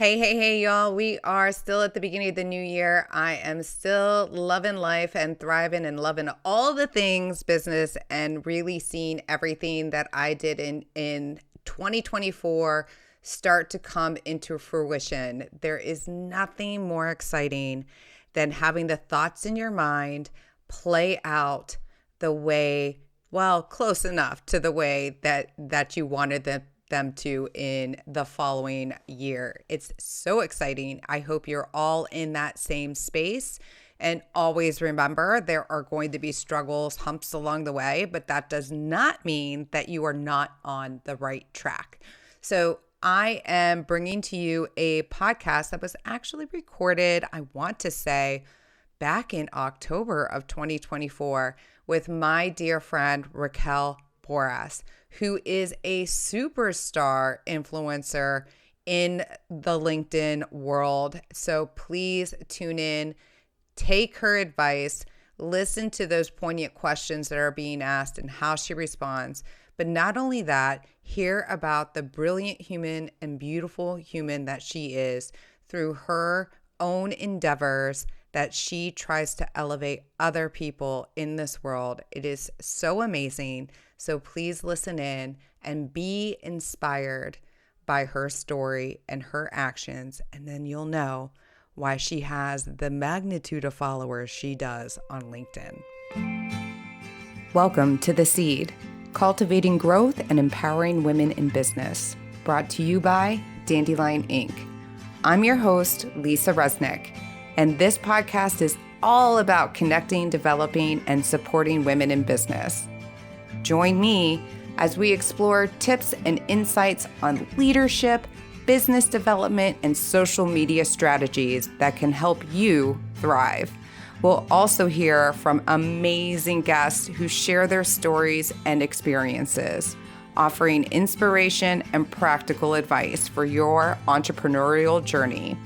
Hey, y'all. We are still at the beginning of the new year. I am still loving life and thriving and loving all the things business and really seeing everything that I did in 2024 start to come into fruition. There is nothing more exciting than having the thoughts in your mind play out the way, well, close enough to the way that you wanted them to in the following year. It's so exciting. I hope you're all in that same space. And always remember, there are going to be struggles, humps along the way, but that does not mean that you are not on the right track. So I am bringing to you a podcast that was actually recorded, I want to say, back in October of 2024 with my dear friend Raquel Borras, who is a superstar influencer in the LinkedIn world. So please tune in, take her advice, listen to those poignant questions that are being asked and how she responds. But not only that, hear about the brilliant human and beautiful human that she is through her own endeavors that she tries to elevate other people in this world. It is so amazing. So please listen in and be inspired by her story and her actions. And then you'll know why she has the magnitude of followers she does on LinkedIn. Welcome to The Seed, cultivating growth and empowering women in business. Brought to you by Dandelion-Inc. I'm your host, Lisa Resnick. And this podcast is all about connecting, developing, and supporting women in business. Join me as we explore tips and insights on leadership, business development, and social media strategies that can help you thrive. We'll also hear from amazing guests who share their stories and experiences, offering inspiration and practical advice for your entrepreneurial journey.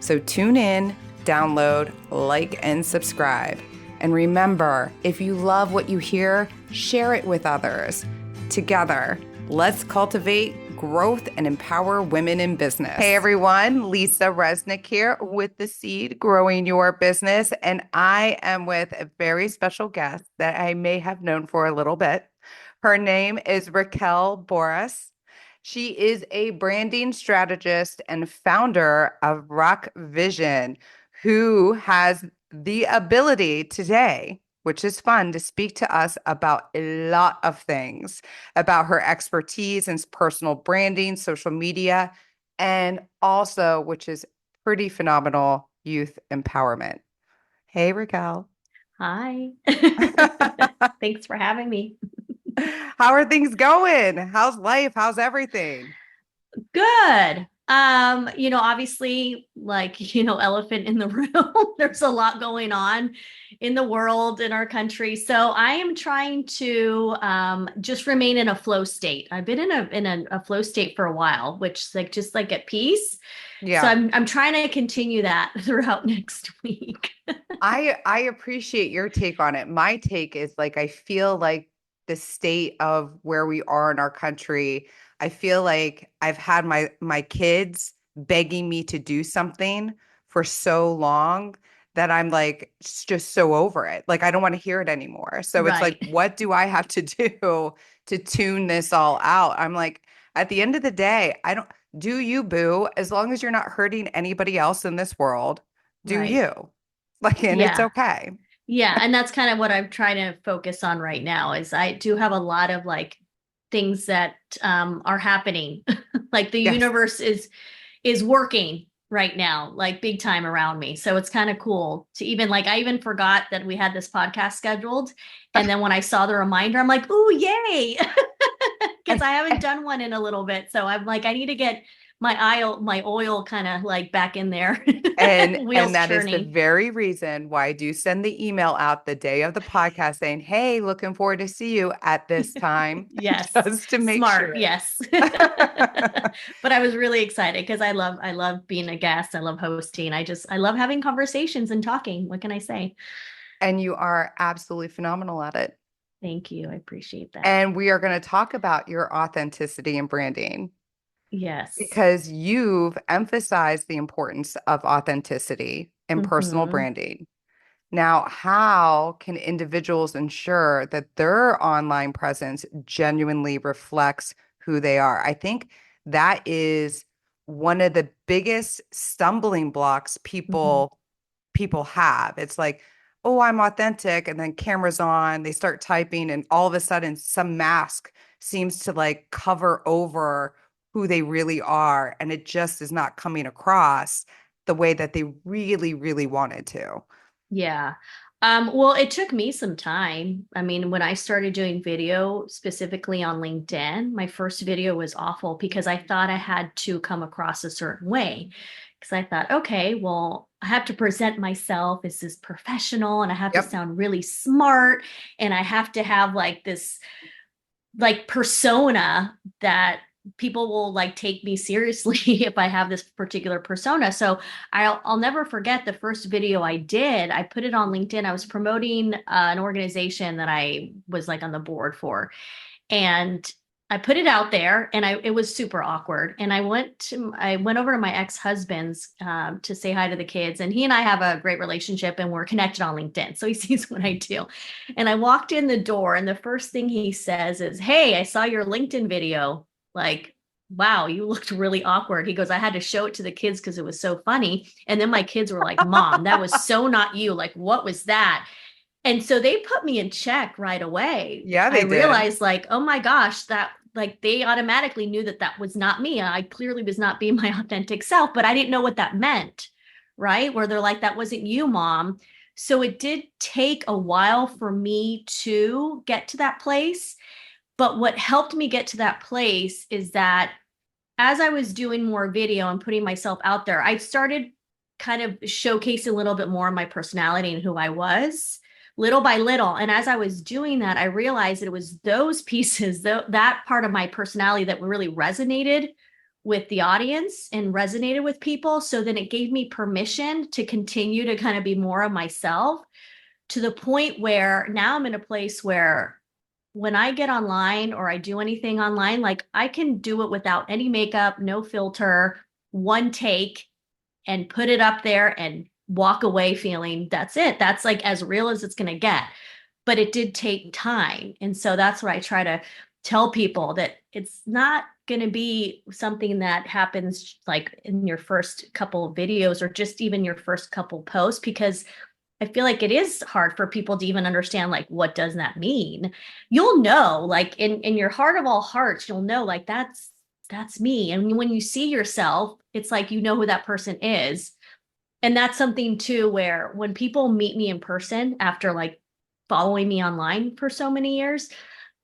So tune in, download, like, and subscribe. And remember, if you love what you hear, share it with others. Together, let's cultivate growth and empower women in business. Hey everyone, Lisa Resnick here with The Seed, Growing Your Business. And I am with a very special guest that I may have known for a little bit. Her name is Raquel Borras. She is a branding strategist and founder of Rock Vision, who has the ability today, which is fun, to speak to us about a lot of things, about her expertise in personal branding, social media, and also, which is pretty phenomenal, youth empowerment. Hey, Raquel. Hi. Thanks for having me. How are things going? How's life? How's everything? Good. Obviously, elephant in the room. There's a lot going on in the world, in our country. So I am trying to just remain in a flow state. I've been in a flow state for a while, which like just like at peace. So Yeah. I'm trying to continue that throughout next week. I appreciate your take on it. My take is like I feel like the state of where we are in our country, I feel like I've had my kids begging me to do something for so long that I'm like just so over it. Like I don't want to hear it anymore. So it's like, Right. what do I have to do to tune this all out? I'm like, at the end of the day, I don't do you, boo, as long as you're not hurting anybody else in this world, do Right. you? Like, and it's Yeah. okay. Yeah, and that's kind of what I'm trying to focus on right now is I do have a lot of like things that are happening. Like the Yes. universe is working right now, like big time around me. So it's kind of cool to even like I even forgot that we had this podcast scheduled. And then when I saw the reminder, I'm like, "Ooh, yay." Because I haven't done one in a little bit. So I'm like, I need to get my oil kind of like back in there. And Wheels that is the turning. very reason why I do send the email out the day of the podcast saying, "Hey, looking forward to see you at this time," Yes. just to make Smart. sure. Yes. But I was really excited because I love being a guest. I love hosting. I love having conversations and talking. What can I say? And you are absolutely phenomenal at it. Thank you. I appreciate that. And we are going to talk about your authenticity and branding. Yes. because you've emphasized the importance of authenticity and personal Hmm. branding. Now, how can individuals ensure that their online presence genuinely reflects who they are? I think that is one of the biggest stumbling blocks Hmm. people have. It's like, oh, I'm authentic, and then cameras on, they start typing, and all of a sudden some mask seems to like cover over who they really are, and it just is not coming across the way that they really, really wanted to. Yeah. Well, it took me some time. I mean, when I started doing video specifically on LinkedIn, my first video was awful because I thought I had to come across a certain way. Because I thought, okay, well, I have to present myself as this professional and I have to Yep. sound really smart and I have to have like this like persona that people will like take me seriously if I have this particular persona. So I'll never forget the first video I did. I put it on LinkedIn. I was promoting an organization that I was like on the board for, and I put it out there, and it was super awkward. And I went over to my ex-husband's to say hi to the kids, and he and I have a great relationship, and we're connected on LinkedIn, so he sees what I do. And I walked in the door, and the first thing he says is, "Hey, I saw your LinkedIn video. Like, wow, you looked really awkward." He goes, "I had to show it to the kids because it was so funny." And then my kids were like, "Mom, that was so not you. Like, what was that?" And so they put me in check right away. Yeah, I they did. realized, like, oh my gosh, that like they automatically knew that that was not me. I clearly was not being my authentic self, but I didn't know what that meant, right? Where they're like, that wasn't you, mom. So it did take a while for me to get to that place. But what helped me get to that place is that as I was doing more video and putting myself out there, I started kind of showcasing a little bit more of my personality and who I was little by little. And as I was doing that, I realized that it was those pieces, that part of my personality that really resonated with the audience and resonated with people. So then it gave me permission to continue to kind of be more of myself to the point where now I'm in a place where when I get online or I do anything online, like I can do it without any makeup, no filter, one take, and put it up there and walk away feeling that's it. That's like as real as it's going to get. But it did take time. And so that's what I try to tell people, that it's not going to be something that happens like in your first couple of videos or just even your first couple posts, because I feel like it is hard for people to even understand, like, what does that mean? You'll know, like in your heart of all hearts, you'll know like that's me. And when you see yourself, it's like you know who that person is. And that's something too where when people meet me in person after like following me online for so many years,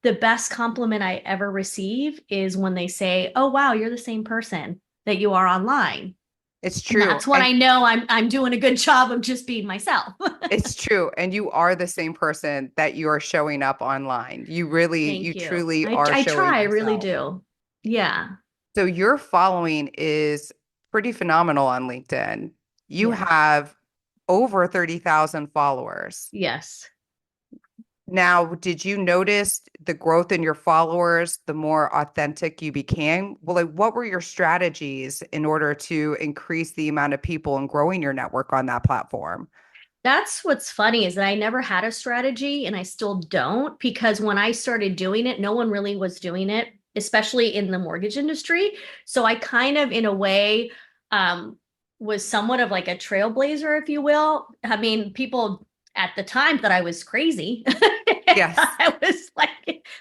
the best compliment I ever receive is when they say, "Oh wow, you're the same person that you are online." It's And true. that's when And I know I'm doing a good job of just being myself. it's true. And you are the same person that you are showing up online. You Thank you. truly I are I showing try, I really yourself. do. Yeah. So your following is pretty phenomenal on LinkedIn. You Yeah. have over 30,000 followers. Yes. Now, did you notice the growth in your followers the more authentic you became? Well, like, what were your strategies in order to increase the amount of people and growing your network on that platform? That's what's funny is that I never had a strategy and I still don't, because when I started doing it, no one really was doing it, especially in the mortgage industry. So I kind of, in a way, um, was somewhat of like a trailblazer, if you will. I mean, people at the time thought I was crazy. Yes. I was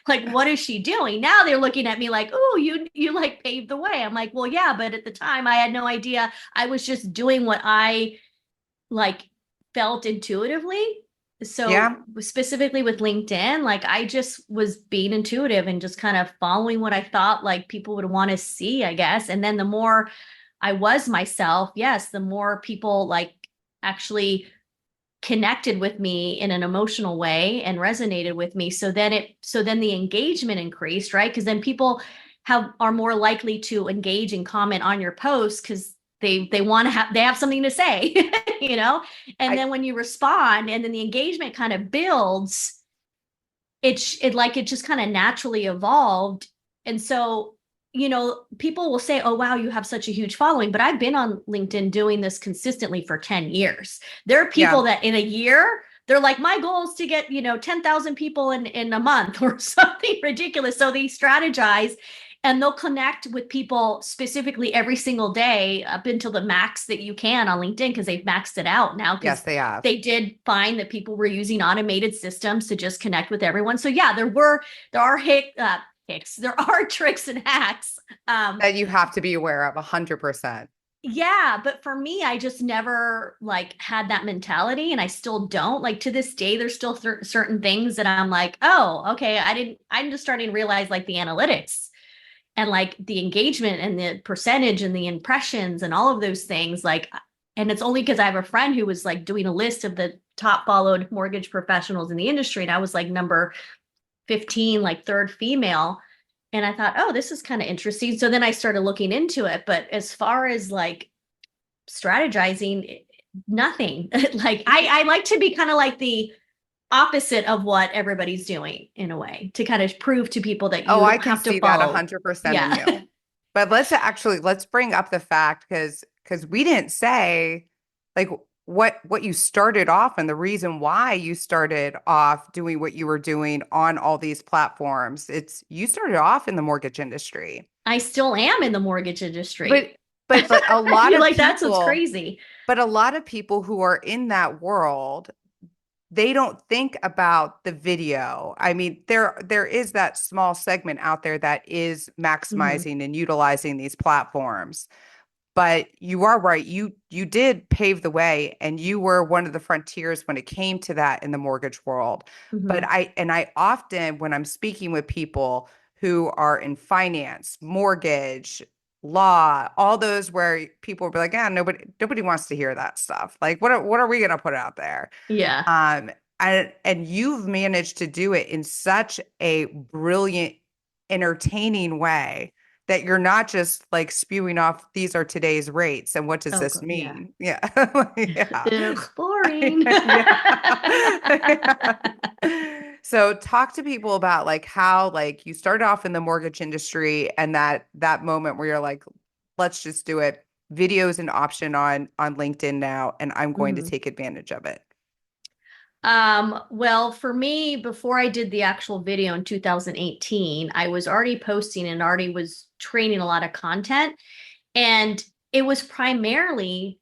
like, what is she doing? Now they're looking at me like, oh, you like paved the way. I'm like, well, yeah, but at the time I had no idea. I was just doing what I like felt intuitively. So Yeah. specifically with LinkedIn, like I just was being intuitive and just kind of following what I thought like people would want to see, I guess. And then the more I was myself, yes, the more people like actually connected with me in an emotional way and resonated with me. So then the engagement increased, right? Because then people are more likely to engage and comment on your posts because they want to have, they have something to say, you know. And I then when you respond and then the engagement kind of builds, it just kind of naturally evolved. And so people will say, oh, wow, you have such a huge following, but I've been on LinkedIn doing this consistently for 10 years. There are people Yeah. that in a year, they're like, my goal is to get, 10,000 people in a month or something ridiculous. So they strategize and they'll connect with people specifically every single day up until the max that you can on LinkedIn because they've maxed it out now Yes, because they have. they did find that people were using automated systems to just connect with everyone. So yeah, there are hicks. There are tricks and hacks. That you have to be aware of 100%. Yeah, but for me, I just never like had that mentality, and I still don't. Like to this day, there's still certain things that I'm like, oh, okay, I'm just starting to realize like the analytics and like the engagement and the percentage and the impressions and all of those things. Like, and it's only because I have a friend who was like doing a list of the top followed mortgage professionals in the industry, and I was like number 15, like third female. And I thought, oh, this is kind of interesting. So then I started looking into it. But as far as like strategizing, nothing. Like I like to be kind of like the opposite of what everybody's doing in a way to kind of prove to people that Oh, you I don't can have to see that follow. 100% in Yeah. you. But let's bring up the fact because we didn't say like what you started off and the reason why you started off doing what you were doing on all these platforms. It's you started off in the mortgage industry. I still am in the mortgage industry. But but a lot You're of like, that's what's people, crazy. but a lot of people who are in that world, they don't think about the video. I mean, there is that small segment out there that is Mhm. maximizing and utilizing these platforms. But you are right. You did pave the way and you were one of the frontiers when it came to that in the mortgage world. But Mhm. I often when I'm speaking with people who are in finance, mortgage, law, all those where people will be like, yeah, nobody wants to hear that stuff. Like what are we gonna put out there? Yeah. Um, and you've managed to do it in such a brilliant, entertaining way that you're not just like spewing off, these are today's rates and what does Oh, this God. Yeah. mean? Yeah. Yeah. Ugh, boring. Yeah. So talk to people about like how like you started off in the mortgage industry and that moment where you're like, let's just do it. Video is an option on LinkedIn now, and I'm going to Mhm. take advantage of it. Well, for me, before I did the actual video in 2018, I was already posting and already was training a lot of content. And it was primarily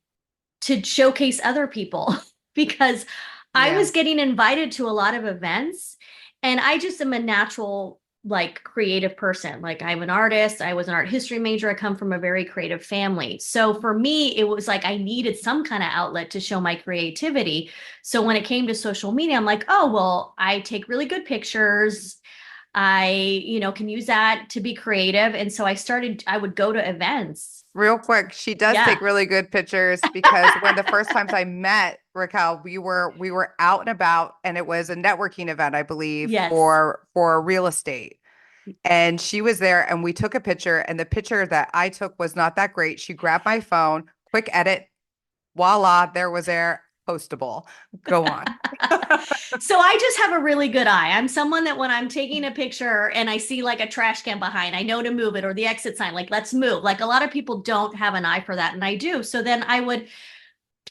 to showcase other people because I Yeah. was getting invited to a lot of events and I just am a natural like creative person. Like I'm an artist, I was an art history major, I come from a very creative family. So for me it was like I needed some kind of outlet to show my creativity. So when it came to social media I'm like, "Oh, well, I take really good pictures. I, can use that to be creative." And so I would go to events. Real quick, she does Yeah. take really good pictures because when the first times I met Raquel, we were out and about and it was a networking event, I believe, Yes. for real estate. And she was there and we took a picture and the picture that I took was not that great. She grabbed my phone, quick edit, voila, there was there, postable. Go on. So I just have a really good eye. I'm someone that when I'm taking a picture and I see like a trash can behind, I know to move it or the exit sign, like let's move. Like a lot of people don't have an eye for that. And I do. So then I would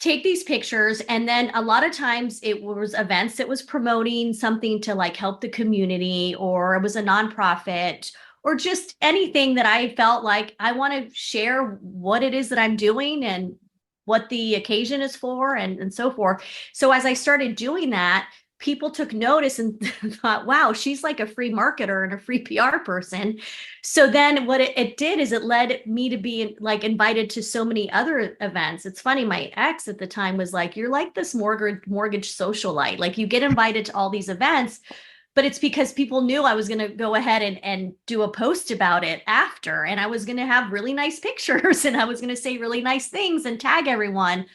take these pictures and then a lot of times it was events that was promoting something to like help the community or it was a nonprofit or just anything that I felt like I want to share what it is that I'm doing and what the occasion is for and so forth. So as I started doing that, people took notice and thought, wow, she's like a free marketer and a free PR person. So then what it did is it led me to be like invited to so many other events. It's funny, my ex at the time was like, you're like this mortgage socialite. Like you get invited to all these events, but it's because people knew I was going to go ahead and do a post about it after. And I was going to have really nice pictures and I was going to say really nice things and tag everyone.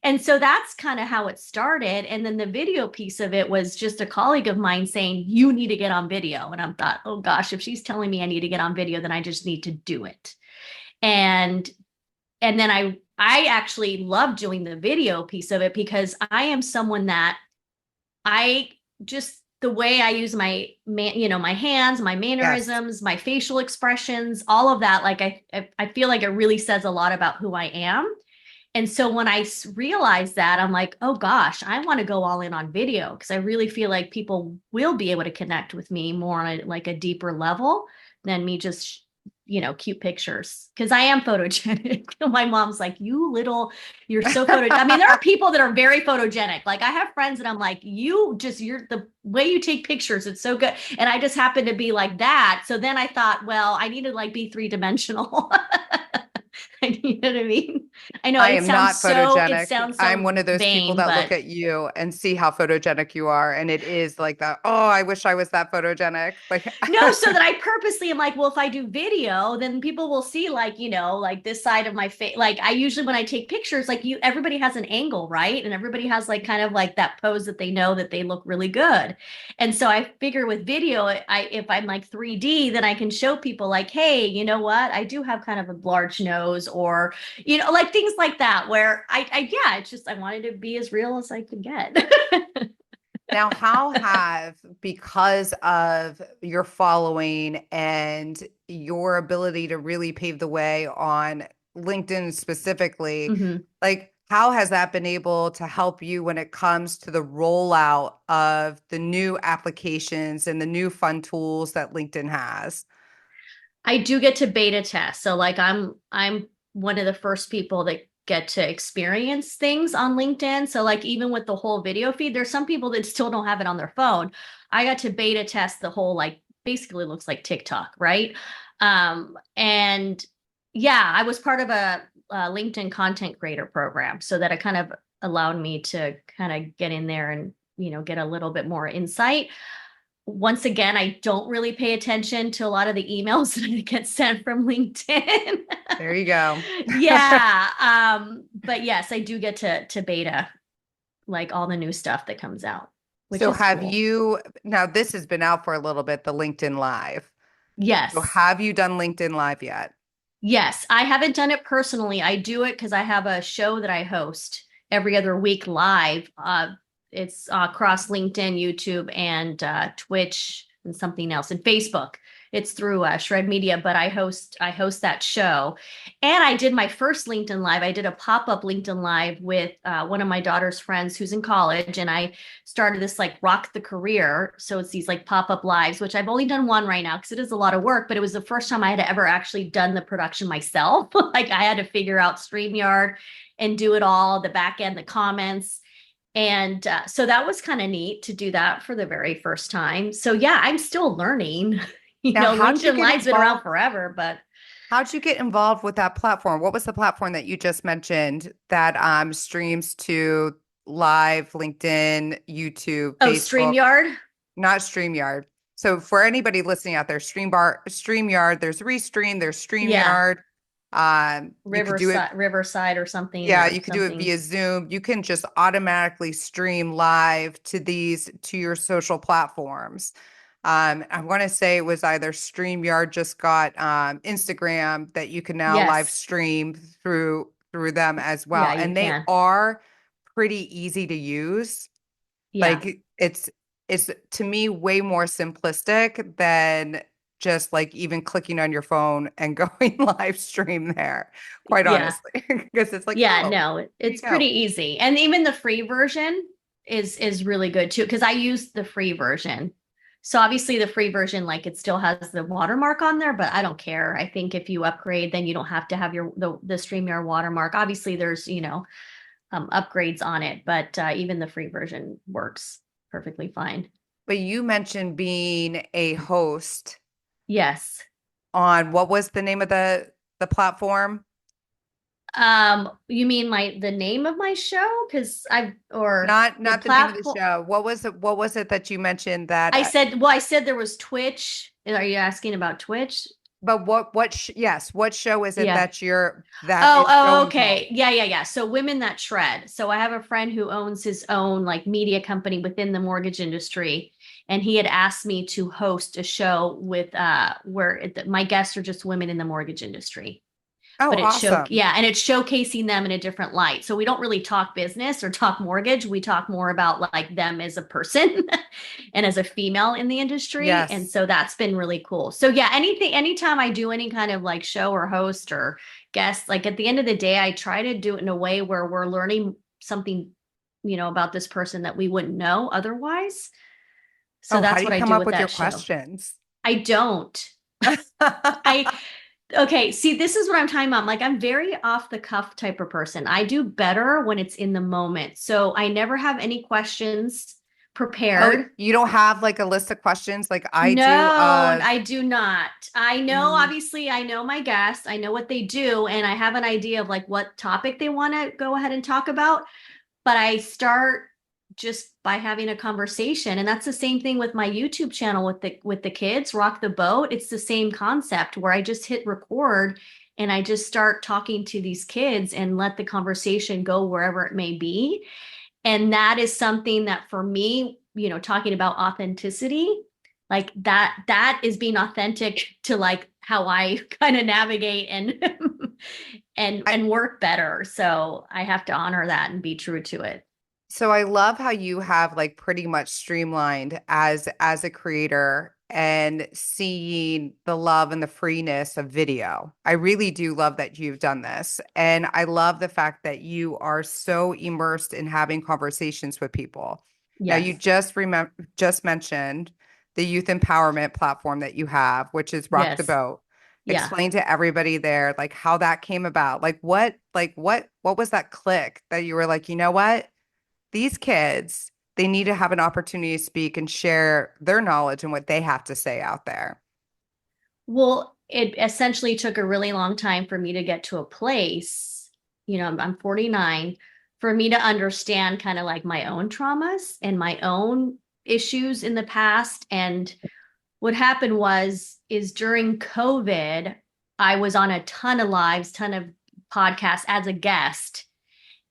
And so that's kind of how it started. And then the video piece of it was just a colleague of mine saying, you need to get on video. And I thought, oh gosh, if she's telling me I need to get on video, then I just need to do it. And and then I actually love doing the video piece of it because I am someone that I just the way I use my hands, my Yes. mannerisms, my facial expressions, all of that, like I feel like it really says a lot about who I am. And so when I realized that, I'm like, oh gosh, I want to go all in on video because I really feel like people will be able to connect with me more on like a deeper level than me just, cute pictures. Because I am photogenic. My mom's like, you're so photogenic. I mean, there are people that are very photogenic. Like I have friends that I'm like, you're the way you take pictures. It's so good. And I just happen to be like that. So then I thought, well, I need to like be three-dimensional. You know what I mean? I know I am not it photogenic. sounds I'm one so of those people vain, that look but at you and see how photogenic you are. And it is like that. Oh, I wish I was that photogenic. Like, no, so that I purposely am like, well, if I do video, then people will see like, like this side of my face. Like I usually when I take pictures, like everybody has an angle, right? And everybody has like kind of like that pose that they know that they look really good. And so I figure with video, if I'm like 3D, then I can show people like, hey, you know what? I do have kind of a large nose or, like things like that where yeah, it's just I wanted to be as real as I could get. now, how have, because of your following and your ability to really pave the way on LinkedIn specifically, Mhm. like how has that been able to help you when it comes to the rollout of the new applications and the new fun tools that LinkedIn has? I do get to beta test. So like I'm one of the first people that get to experience things on LinkedIn. So like even with the whole video feed, there's some people that still don't have it on their phone. I got to beta test the whole like basically looks like TikTok, right? And yeah, I was part of a LinkedIn content creator program so that it kind of allowed me to kind of get in there and get a little bit more insight. Once again, I don't really pay attention to a lot of the emails that get sent from LinkedIn. There you go. Yeah. But yes, I do get to beta like all the new stuff that comes out, which So is have cool. you, now this has been out for a little bit, the LinkedIn Live. So Yes. have you done LinkedIn Live yet? Yes. I haven't done it personally. I do it because I have a show that I host every other week live. It's across LinkedIn, YouTube, and Twitch and something else, and Facebook. It's through Shred Media, but I host that show, and I did my first LinkedIn Live. I did a pop up LinkedIn Live with one of my daughter's friends who's in college, and I started this like rock the career. So it's these like pop up lives, which I've only done one right now because it is a lot of work, but it was the first time I had ever actually done the production myself. Like I had to figure out StreamYard and do it all, the back end, the comments and so that was kind of neat to do that for the very first time. So yeah, I'm still learning. Now, how'd you LinkedIn get Live's been around involved? forever, but How'd you get involved with that platform? What was the platform that you just mentioned that streams to live, LinkedIn, YouTube, oh, Facebook, StreamYard. not StreamYard? So for anybody listening out there, StreamYard, there's Restream, there's Yeah, StreamYard. You could do it. Riverside or something Yeah, or you could do it something. via Zoom. You can just automatically stream live to your social platforms. I want to say it was either StreamYard just got Instagram that you can now live Yes. stream through them as Yeah, well. you And they can. are pretty easy to use. Yeah. Like it's to me way more simplistic than just like even clicking on your phone and going live stream there, quite Yeah. honestly. Because it's like, Yeah, oh, no, there you it's pretty go. easy. And even the free version is really good too because I use the free version. So obviously the free version like it still has the watermark on there, but I don't care. I think if you upgrade then you don't have to have the StreamYard watermark. Obviously there's, upgrades on it, but even the free version works perfectly fine. But you mentioned being a host Yes. on what was the name of the platform? You mean the name of my show? Because or the Not the name of the platform. show. What was it that you mentioned that I said there was Twitch. Are you asking about Twitch? but yes, what show is it Yeah. that is going called? Okay. Yeah. So Women That Shred. So I have a friend who owns his own like media company within the mortgage industry. And he had asked me to host a show with my guests are just women in the mortgage industry. Oh, but awesome. and it's showcasing them in a different light. So we don't really talk business or talk mortgage. We talk more about like them as a person and as a female in the industry. And Yes. so that's been really cool. So yeah, anytime I do any kind of like show or host or guest, like at the end of the day, I try to do it in a way where we're learning something, about this person that we wouldn't know otherwise. So Oh, how that's do you what I come do up with with your that show. questions? I don't. I Okay, see, this is what I'm talking about. Like, I'm very off the cuff type of person. I do better when it's in the moment. So I never have any questions Oh, prepared. you don't have like a list of questions like I do No, of I do not. I know, mm, obviously, I know my guests, I know what they do, and I have an idea of like what topic they want to go ahead and talk about. But I start just by having a conversation, and that's the same thing with my YouTube channel with the kids rock the boat. It's the same concept where I just hit record and I just start talking to these kids and let the conversation go wherever it may be. And that is something that for me, talking about authenticity, like that is being authentic to like how I kind of navigate and I and work better. So I have to honor that and be true to it. so I love how you have like pretty much streamlined as a creator and seeing the love and the freeness of video. I really do love that you've done this. And I love the fact that you are so immersed in having conversations with people. Now you Yes. just mentioned the youth empowerment platform that you have, which is Rock the Yes. Boat. Yeah. Explain to everybody there like how that came about. Like what was that click that you were like, you know what? These kids, they need to have an opportunity to speak and share their knowledge and what they have to say out there. Well, it essentially took a really long time for me to get to a place, I'm 49, for me to understand kind of like my own traumas and my own issues in the past. And what happened is during COVID, I was on a ton of lives, ton of podcasts as a guest.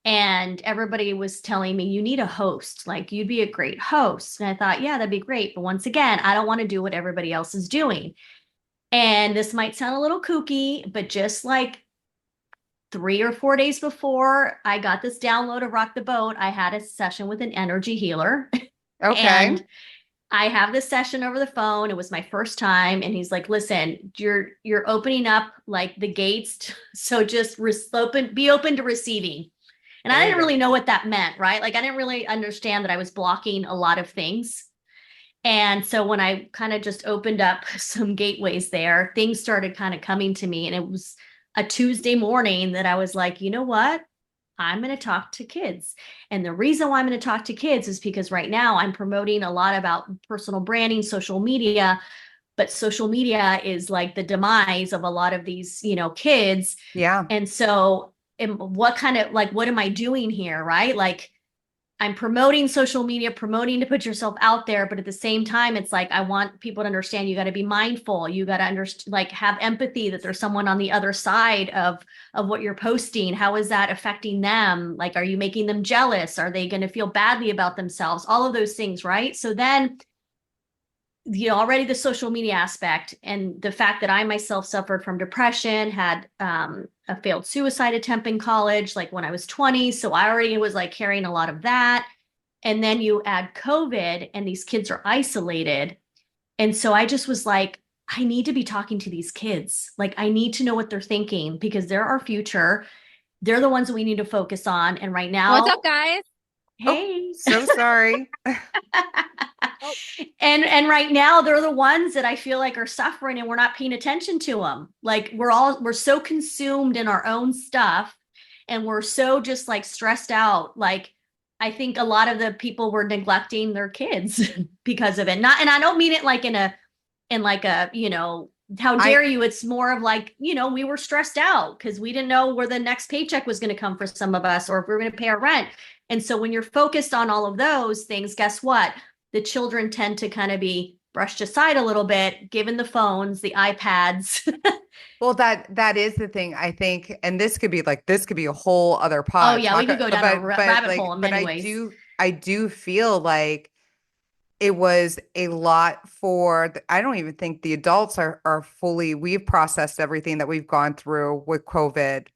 And everybody was telling me, you need a host, like you'd be a great host. And I thought, yeah, that'd be great. But once again, I don't want to do what everybody else is doing. And this might sound a little kooky, but just like 3 or 4 days before I got this download of Rock the Boat, I had a session with an energy healer. Okay. And I have this session over the phone. It was my first time. And he's like, listen, you're opening up like the gates. So just be open to receiving. And I There you didn't really go. know what that meant, right? Like I didn't really understand that I was blocking a lot of things. And so when I kind of just opened up some gateways there, things started kind of coming to me. And it was a Tuesday morning that I was like, you know what? I'm going to talk to kids. And the reason why I'm going to talk to kids is because right now I'm promoting a lot about personal branding, social media, but social media is like the demise of a lot of these, kids. Yeah. And so, what am I doing here? Right. Like, I'm promoting social media, promoting to put yourself out there, but at the same time, it's like I want people to understand you got to be mindful. You got to understand, like, have empathy that there's someone on the other side of what you're posting. How is that affecting them? Like, are you making them jealous? Are they going to feel badly about themselves? All of those things, right? So then already the social media aspect and the fact that I myself suffered from depression, had a failed suicide attempt in college, like when I was 20. So I already was like carrying a lot of that. And then you add COVID and these kids are isolated. And so I just was like, I need to be talking to these kids. Like, I need to know what they're thinking because they're our future. They're the ones that we need to focus on. And right What's up, now, guys? Oh, hey. so sorry. Oh, And right now they're the ones that I feel like are suffering and we're not paying attention to them. Like we're so consumed in our own stuff and we're so just like stressed out. Like I think a lot of the people were neglecting their kids because of it. Not, and I don't mean it like in like a, how I dare you? It's more of like, we were stressed out because we didn't know where the next paycheck was going to come for some of us or if we were going to pay our rent. And so when you're focused on all of those things, guess what? The children tend to kind of be brushed aside a little bit, given the phones, the iPads. well that is the thing I think, and this could be a whole other Oh pod yeah, we talk, could go down a but rabbit hole like in but many ways. I do feel like it was a lot I don't even think the adults are fully, we've processed everything that we've gone through with COVID.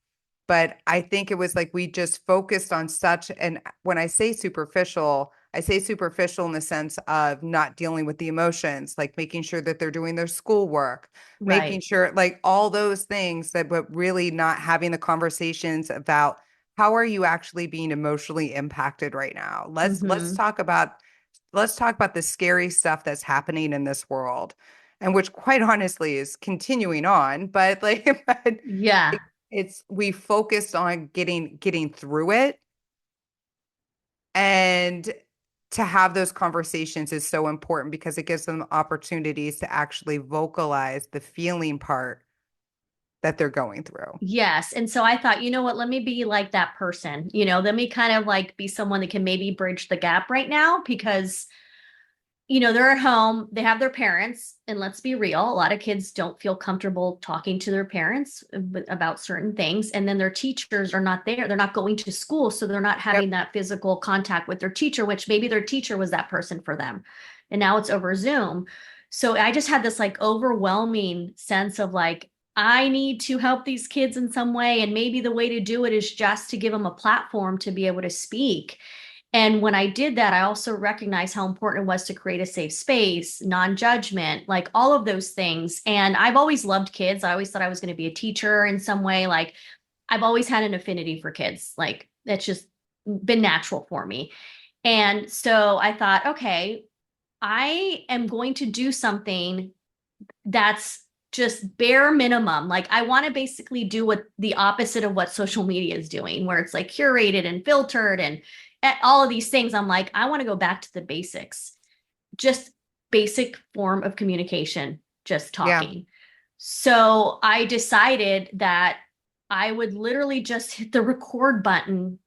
But I think it was like we just focused on such, and when I say superficial in the sense of not dealing with the emotions, like making sure that they're doing their schoolwork, making Right. sure like all those things but really not having the conversations about how are you actually being emotionally impacted right now? Hmm. Let's talk about the scary stuff that's happening in this world, and which quite honestly is continuing on, but like but Yeah. it's we focused on getting through it, and to have those conversations is so important because it gives them opportunities to actually vocalize the feeling part that they're going through. Yes. And so I thought, you know what, let me be like that person, let me kind of like be someone that can maybe bridge the gap right now because, they're at home, they have their parents, and let's be real, a lot of kids don't feel comfortable talking to their parents about certain things. And then their teachers are not there. They're not going to school. So they're not having Yep. that physical contact with their teacher, which maybe their teacher was that person for them. And now it's over Zoom. So I just had this like overwhelming sense of like, I need to help these kids in some way. And maybe the way to do it is just to give them a platform to be able to speak. And when I did that, I also recognized how important it was to create a safe space, non-judgment, like all of those things. And I've always loved kids. I always thought I was going to be a teacher in some way. Like I've always had an affinity for kids. Like that's just been natural for me. And so I thought, okay, I am going to do something that's just bare minimum. Like I want to basically do what the opposite of what social media is doing, where it's like curated and filtered and all of these things. I'm like, I want to go back to the basics, just basic form of communication, just Yeah. talking. So I decided that I would literally just hit the record button.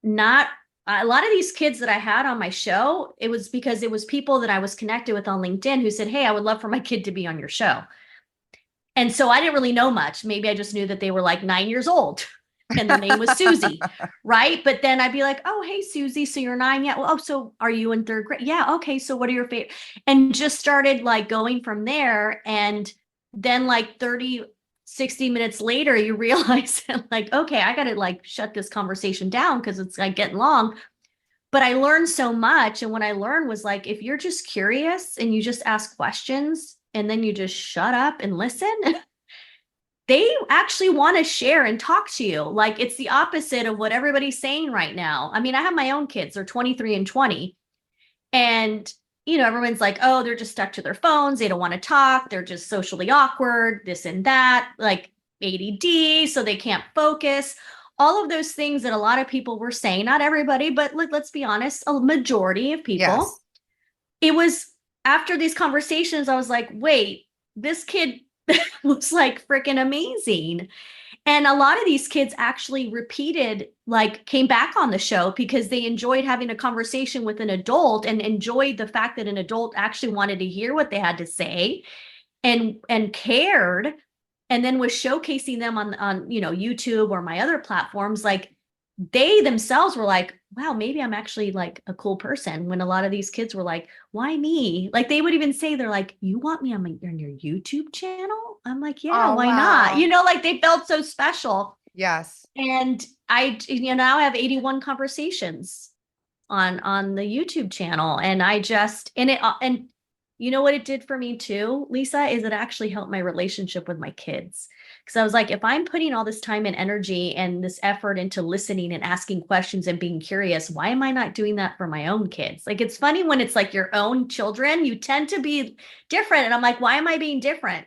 Not a lot of these kids that I had on my show, it was because it was people that I was connected with on LinkedIn who said, hey, I would love for my kid to be on your show. And so I didn't really know much. Maybe I just knew that they were like 9 years old and their name was Susie, right? But then I'd be like, oh, hey, Susie, so you're 9 yet? Well, oh, so are you in third grade? Yeah, okay, so what are your favorite? And just started like going from there. And then like 30, 60 minutes later, you realize like, okay, I got to like shut this conversation down because it's like getting long. But I learned so much. And what I learned was like, if you're just curious and you just ask questions and then you just shut up and listen, they actually want to share and talk to you. Like it's the opposite of what everybody's saying right now. I mean, I have my own kids, they're 23 and 20. And, everyone's like, oh, they're just stuck to their phones. They don't want to talk. They're just socially awkward, this and that, like ADD, so they can't focus. All of those things that a lot of people were saying, not everybody, but let's be honest, a majority of people. Yes. It was after these conversations, I was like, wait, this kid was like freaking amazing. And a lot of these kids actually repeated, like came back on the show because they enjoyed having a conversation with an adult and enjoyed the fact that an adult actually wanted to hear what they had to say and cared, and then was showcasing them on YouTube or my other platforms. Like they themselves were like, wow, maybe I'm actually like a cool person, when a lot of these kids were like, why me? Like they would even say, they're like, you want me on your YouTube channel? I'm like, yeah, Oh, why not? wow. Like they felt so special. Yes. And I now have 81 conversations on the YouTube channel. And I just and you know what it did for me too, Lisa, is it actually helped my relationship with my kids. Because I was like, if I'm putting all this time and energy and this effort into listening and asking questions and being curious, why am I not doing that for my own kids? Like it's funny when it's like your own children, you tend to be different. And I'm like, why am I being different?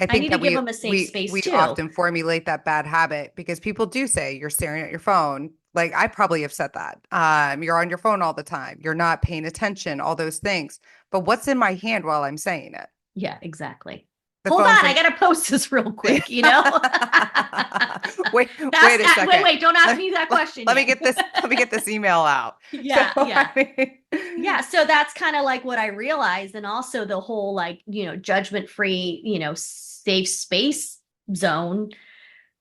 I I think need to that give them a safe space we too. often formulate that bad habit because people do say you're staring at your phone. Like I probably have said that. You're on your phone all the time. You're not paying attention, all those things. But what's in my hand while I'm saying it? Yeah, exactly. The Hold phone's on, I in. gotta post this real quick, Wait, That's wait a that. Wait, second. wait, don't ask Let, me that let, question let me yet. get this. Let me get this email out. So Yeah, yeah. Yeah, so that's kind of like what I realized. And also the whole like, judgment free, safe space zone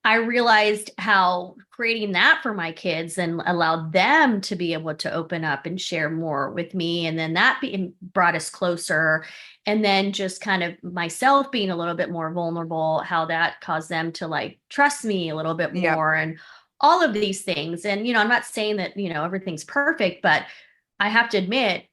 I realized how creating that for my kids and allowed them to be able to open up and share more with me. And then brought us closer. And then just kind of myself being a little bit more vulnerable, how that caused them to like trust me a little bit Yep. more and all of these things. And, I'm not saying that, everything's perfect, but I have to admit,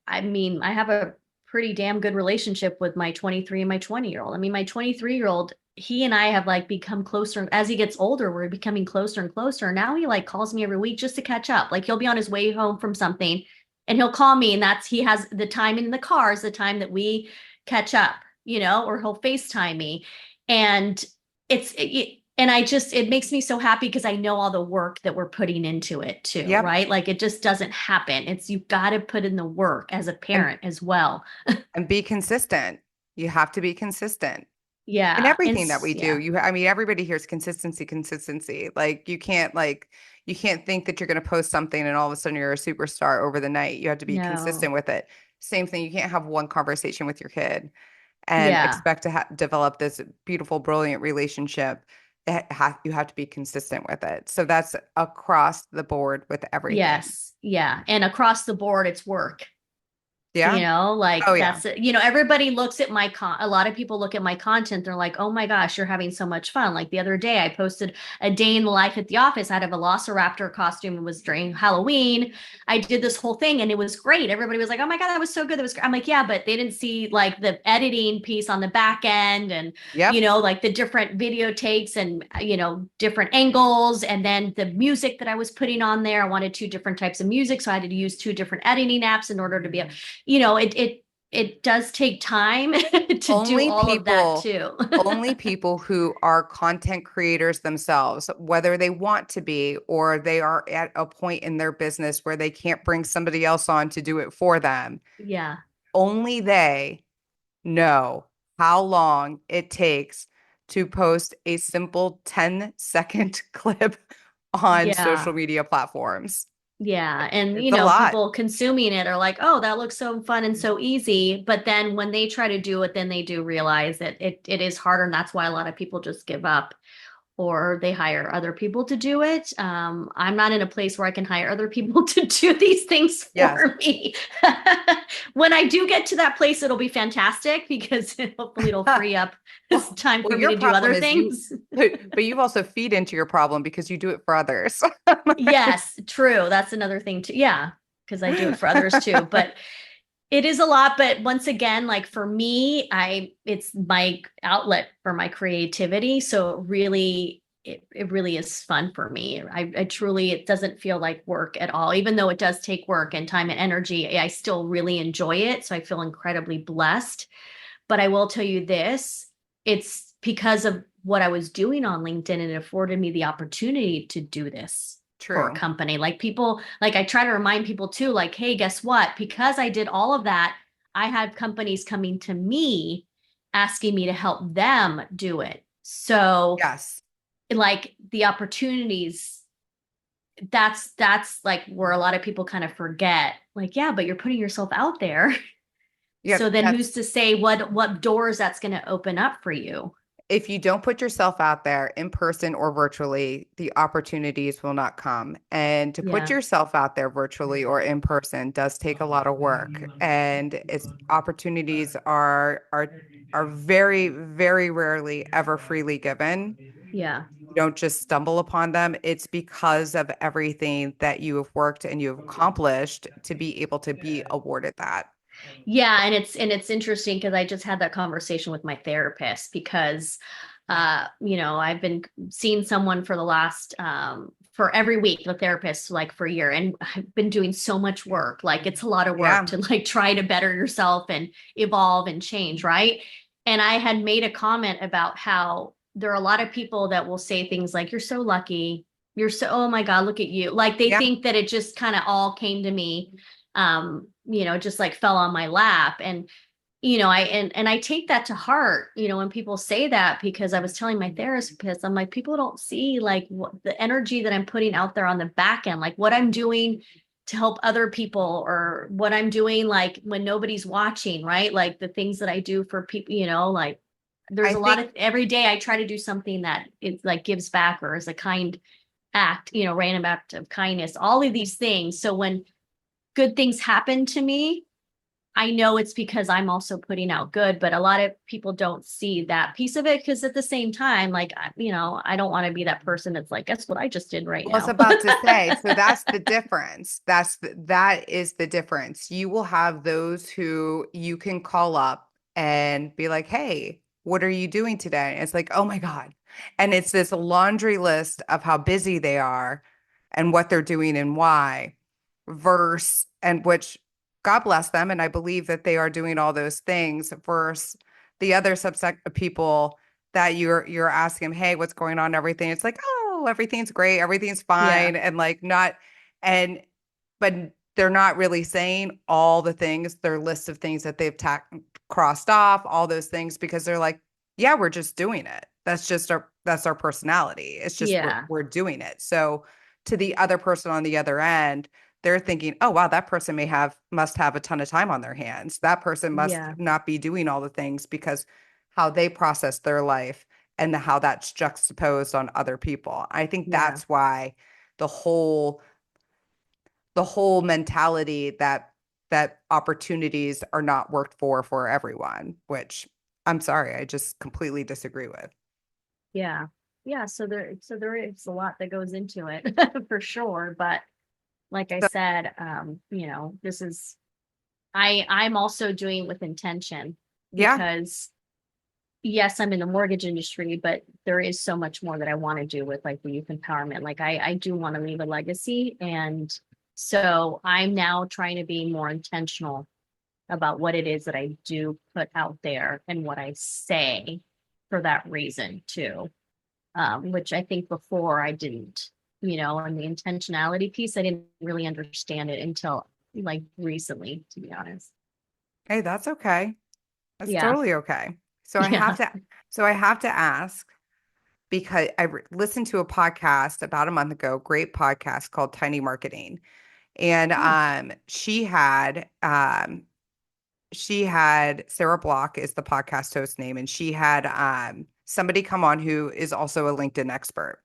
I mean, I have a pretty damn good relationship with my 23 and my 20-year-old. I mean, my 23-year-old, he and I have like become closer as he gets older. We're becoming closer and closer. Now he like calls me every week just to catch up. Like he'll be on his way home from something and he'll call me, and he has the time in the car is the time that we catch up, or he'll FaceTime me. And it makes me so happy because I know all the work that we're putting into it too, Yep. right? Like it just doesn't happen. You've got to put in the work as a parent as well. And be consistent. You have to be consistent. In Yeah. everything that we do. I mean, everybody hears consistency. You can't think that you're going to post something and all of a sudden you're a superstar over the night. You have to be No. consistent with it. Same thing. You can't have one conversation with your kid and Yeah. expect to develop this beautiful, brilliant relationship. You have to be consistent with it. So that's across the board with everything. Yes. Yeah. And across the board, it's work. Yeah. Like Oh yeah. that's it. Everybody looks at a lot of people look at my content. They're like, oh my gosh, you're having so much fun. Like the other day, I posted a day in the life at the office out of a Velociraptor costume. It was during Halloween. I did this whole thing and it was great. Everybody was like, oh my God, that was so good. That was great. I'm like, yeah, but they didn't see like the editing piece on the back end and, Yep. like the different video takes and, different angles. And then the music that I was putting on there, I wanted two different types of music. So I had to use two different editing apps in order to be able it does take time to do all of that too. Only people who are content creators themselves, whether they want to be or they are at a point in their business where they can't bring somebody else on to do it for them. Yeah. Only they know how long it takes to post a simple 10-second clip on Yeah. social media platforms. Yeah. And, It's a lot. people consuming it are like, oh, that looks so fun and so easy. But then when they try to do it, then they do realize that it is harder. And that's why a lot of people just give up or they hire other people to do it. I'm not in a place where I can hire other people to do these things Yes. for me. When I do get to that place, it'll be fantastic because hopefully it'll free up this time for me your to do other problem is things. but you also feed into your problem because you do it for others. Yes, true. That's another thing too. Yeah, because I do it for others too. But it is a lot. But once again, like for me, it's my outlet for my creativity. So it really is fun for me. I truly, it doesn't feel like work at all, even though it does take work and time and energy. I still really enjoy it. So I feel incredibly blessed. But I will tell you this, it's because of what I was doing on LinkedIn and it afforded me the opportunity to do this for a True. company. Like people, like I try to remind people too, like, hey, guess what? Because I did all of that, I had companies coming to me asking me to help them do it. So Yes. like the opportunities, that's like where a lot of people kind of forget, like, yeah, but you're putting yourself out there. Yep. So then who's to say what doors that's going to open up for you? If you don't put yourself out there in person or virtually, the opportunities will not come. And to put Yeah. yourself out there virtually or in person does take a lot of work. And it's opportunities are very, very rarely ever freely given. Yeah. You don't just stumble upon them. It's because of everything that you have worked and you have accomplished to be able to be awarded that. Yeah, and it's interesting because I just had that conversation with my therapist because I've been seeing someone for the last for every week, the therapist like for a year, and I've been doing so much work. Like it's a lot of work to like try to better yourself and evolve and change, right? And I had made a comment about how there are a lot of people that will say things like, you're so lucky, oh my God, look at you. Like they think that it just kind of all came to me just like fell on my lap. And, I take that to heart, when people say that, because I was telling my therapist, I'm like, people don't see like what the energy that I'm putting out there on the back end, like what I'm doing to help other people or what I'm doing, like when nobody's watching, right? Like the things that I do for people, like there's I a lot think of, every day I try to do something that it like gives back or is a kind act, random act of kindness, all of these things. So when good things happen to me, I know it's because I'm also putting out good, but a lot of people don't see that piece of it because at the same time, like, I don't want to be that person that's like, guess what I just did right I was now. about to say, so that's the difference. That is the difference. You will have those who you can call up and be like, "Hey, what are you doing today?" And it's like, "Oh my God." And it's this laundry list of how busy they are and what they're doing and why, verse and which God bless them. And I believe that they are doing all those things versus the other subset of people that you're asking them, hey, what's going on, everything. It's like, oh, everything's great, everything's Yeah. fine. And like not and but they're not really saying all the things, their list of things that they've crossed off, all those things, because they're like, yeah, we're just doing it. That's our personality. It's just Yeah. we're doing it. So to the other person on the other end, they're thinking, oh wow, that person must have a ton of time on their hands. That person must Yeah. not be doing all the things because how they process their life and how that's juxtaposed on other people. I think Yeah. that's why the whole the whole mentality that opportunities are not worked for everyone, which I'm sorry, I just completely disagree with. Yeah. Yeah. So there is a lot that goes into it for sure. But like I So, said, this is, I'm also doing with intention yeah, because yes, I'm in the mortgage industry, but there is so much more that I want to do with like the youth empowerment. Like I do want to leave a legacy. And so I'm now trying to be more intentional about what it is that I do put out there and what I say for that reason too. Which I think before I didn't, and the intentionality piece, I didn't really understand it until like recently, to be honest. hey, that's okay. That's Yeah. totally okay. So I have Yeah. to so I have to ask because listened to a podcast about a month ago, great podcast called Tiny Marketing. And Oh. she had Sarah Block is the podcast host name, and she had somebody come on who is also a LinkedIn expert.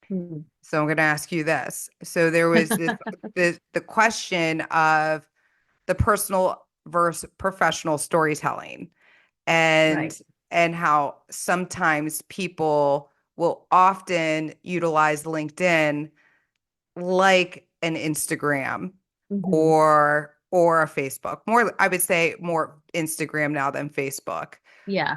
Hmm. So I'm going to ask you this. So there was the question of the personal versus professional storytelling and Right. and how sometimes people will often utilize LinkedIn like an Instagram Hmm. or a Facebook. More, I would say more Instagram now than Facebook. Yeah.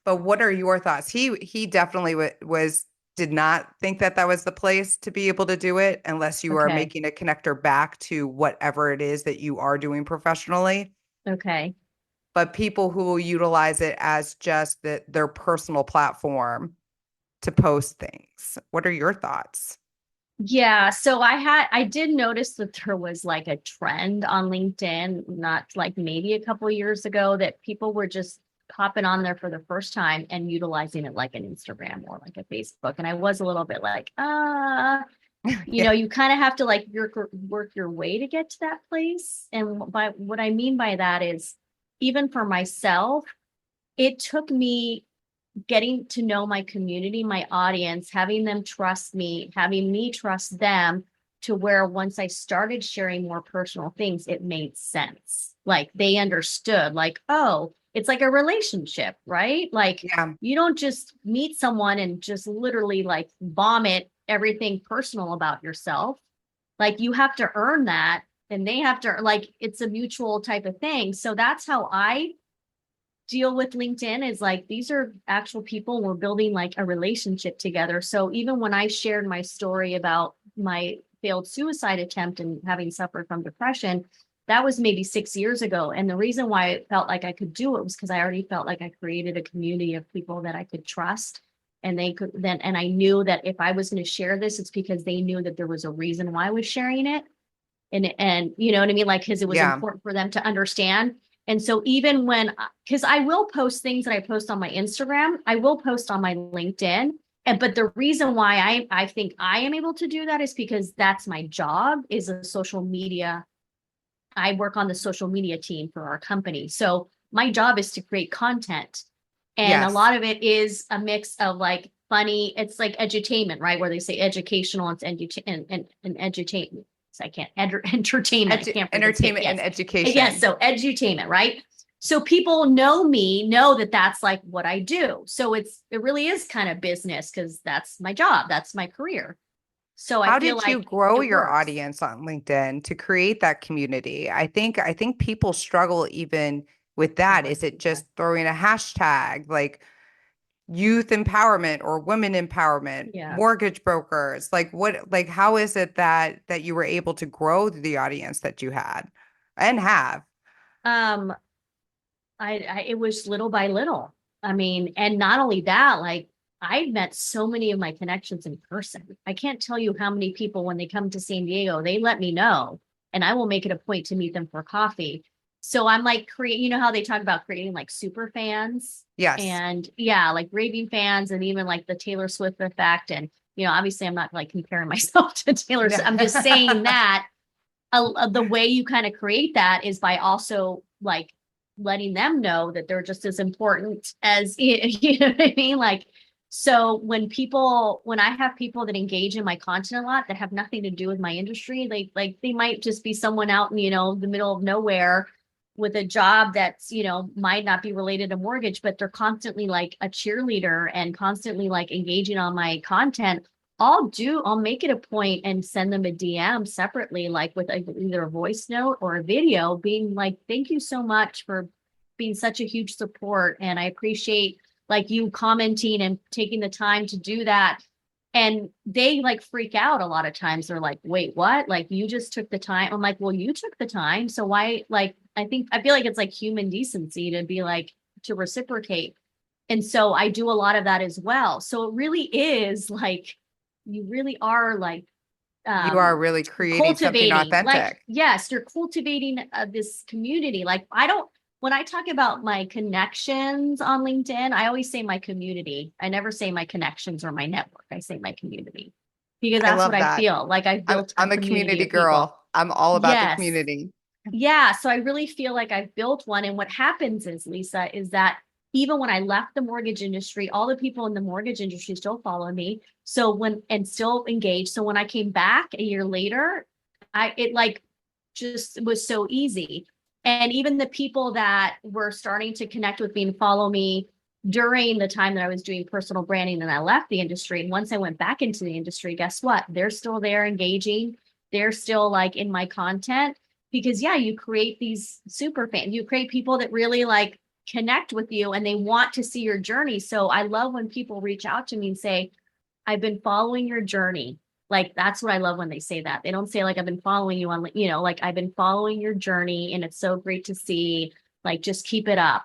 But what are your thoughts? He definitely was did not think that that was the place to be able to do it unless you are Okay. making a connector back to whatever it is that you are doing professionally. Okay. But people who will utilize it as just their personal platform to post things. What are your thoughts? Yeah. So I did notice that there was like a trend on LinkedIn, not like maybe a couple of years ago, that people were just hopping on there for the first time and utilizing it like an Instagram or like a Facebook. And I was a little bit like, Yeah. you kind of have to like work your way to get to that place. And by what I mean by that is even for myself, it took me getting to know my community, my audience, having them trust me, having me trust them to where once I started sharing more personal things, it made sense. Like they understood, like, oh, it's like a relationship, right? Like Yeah. you don't just meet someone and just literally like vomit everything personal about yourself. Like you have to earn that and they have to, like, it's a mutual type of thing. So that's how I deal with LinkedIn, is like these are actual people. We're building like a relationship together. So even when I shared my story about my failed suicide attempt and having suffered from depression, that was maybe 6 years ago. And the reason why I felt like I could do it was because I already felt like I created a community of people that I could trust. And they could then, and I knew that if I was going to share this, it's because they knew that there was a reason why I was sharing it. And you know what I mean? Like, because it was Yeah. important for them to understand. And so even when, because I will post things that I post on my Instagram, I will post on my LinkedIn. And but the reason why I think I am able to do that is because that's my job, is a social media. I work on the social media team for our company. So my job is to create content And a Yes. lot of it is a mix of like funny, it's like edutainment, right? Where they say educational and edutainment. So I can't, entertainment. I can't forget to say, Entertainment and yes. Yes. education. So edutainment, right? So people know me, know that that's like what I do. So it really is kind of business because that's my job. That's my career. So I How feel did you like grow it your works. audience on LinkedIn to create that community? I think people struggle even with that. Is it just throwing a hashtag like youth empowerment or women empowerment, Yeah. mortgage brokers? Like how is it that you were able to grow the audience that you had and have? Um, it was little by little. I mean, and not only that, like I met so many of my connections in person. I can't tell you how many people when they come to San Diego, they let me know, and I will make it a point to meet them for coffee. So I'm like you know how they talk about creating like super fans Yes. and yeah, like raving fans and even like the Taylor Swift effect. And, you know, obviously I'm not like comparing myself to Taylor No. Swift. I'm just saying that the way you kind of create that is by also like letting them know that they're just as important as you know what I mean? Like, so when I have people that engage in my content a lot that have nothing to do with my industry, they might just be someone out in, you know, the middle of nowhere with a job that's, you know, might not be related to mortgage, but they're constantly like a cheerleader and constantly like engaging on my content. I'll make it a point and send them a DM separately, like with either a voice note or a video being like, thank you so much for being such a huge support. And I appreciate like you commenting and taking the time to do that. And they like freak out a lot of times. They're like, wait, what? Like you just took the time. I'm like, well, you took the time. So why, like, I feel like it's like human decency to be like, to reciprocate. And so I do a lot of that as well. So it really is like, you really are like You are really creating something cultivating, like, authentic. yes, you're cultivating this community. Like I don't, when I talk about my connections on LinkedIn, I always say my community. I never say my connections or my network. I say my community because I that's what love I that. feel like. I've I'm built a I'm a community community of people. girl. I'm all about the Yes. community. Yeah, so I really feel like I've built one. And what happens is, Lisa, is that even when I left the mortgage industry, all the people in the mortgage industry still follow me. So and still engaged. So when I came back a year later, it like just was so easy. And even the people that were starting to connect with me and follow me during the time that I was doing personal branding and I left the industry. And once I went back into the industry, guess what? They're still there engaging. They're still like in my content because yeah, you create these super fans. You create people that really like connect with you and they want to see your journey. So I love when people reach out to me and say, I've been following your journey. Like that's what I love when they say that. They don't say like I've been following you on, you know, like I've been following your journey and it's so great to see. Like just keep it up.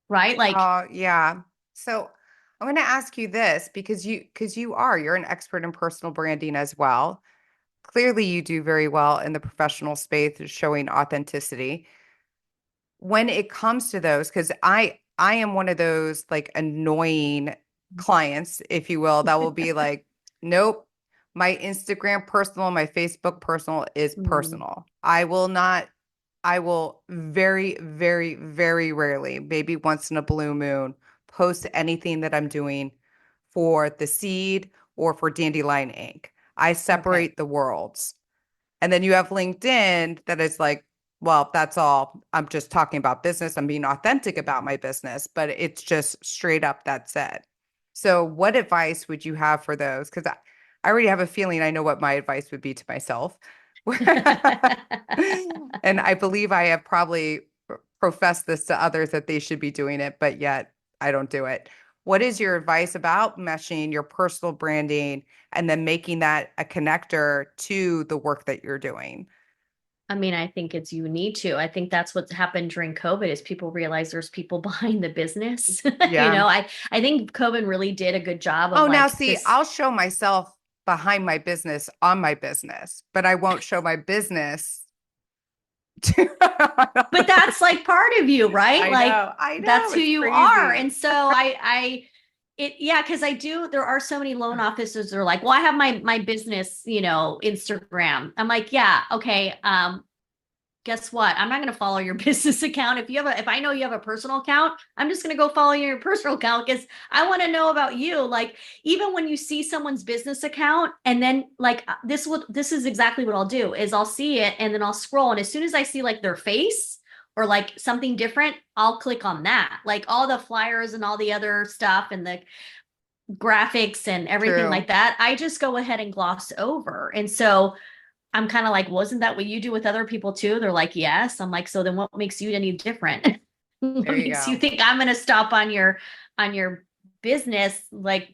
Right? Like Oh, yeah. So I'm going to ask you this you're an expert in personal branding as well. Clearly, you do very well in the professional space, showing authenticity. When it comes to those, because I am one of those like annoying clients, if you will, that will be like, nope, my Instagram personal, my Facebook personal is personal. I will very, very, very rarely, maybe once in a blue moon, post anything that I'm doing for the seed or for Dandelion-Inc. I okay. separate the worlds. And then you have LinkedIn that is like, well, that's all. I'm just talking about business. I'm being authentic about my business, but it's just straight up that's it. So, what advice would you have for those? Because I already have a feeling I know what my advice would be to myself. And I believe I have probably professed this to others that they should be doing it, but yet I don't do it. What is your advice about meshing your personal branding and then making that a connector to the work that you're doing? I mean, I think it's you need to. I think that's what's happened during COVID is people realize there's people behind the business. You Yeah. know, I think COVID really did a good job of Oh, now like see, this. I'll show myself behind my business on my business, but I won't show my business But to that's like part of you, right? Like I know, that's who it's you are. crazy. And so yeah, because there are so many loan officers that are like, well, I have my business, you know, Instagram. I'm like, yeah, okay. guess what? I'm not going to follow your business account. If I know you have a personal account, I'm just going to go follow your personal account because I want to know about you. Like, even when you see someone's business account and then like this is exactly what I'll do is I'll see it and then I'll scroll. And as soon as I see like their face or like something different, I'll click on that. Like all the flyers and all the other stuff and the graphics and everything True. like that, I just go ahead and gloss over. And so I'm kind of like, wasn't that what you do with other people too? They're like, yes. I'm like, so then what makes you any different? What There you makes you go. think I'm going to stop on your business? Like,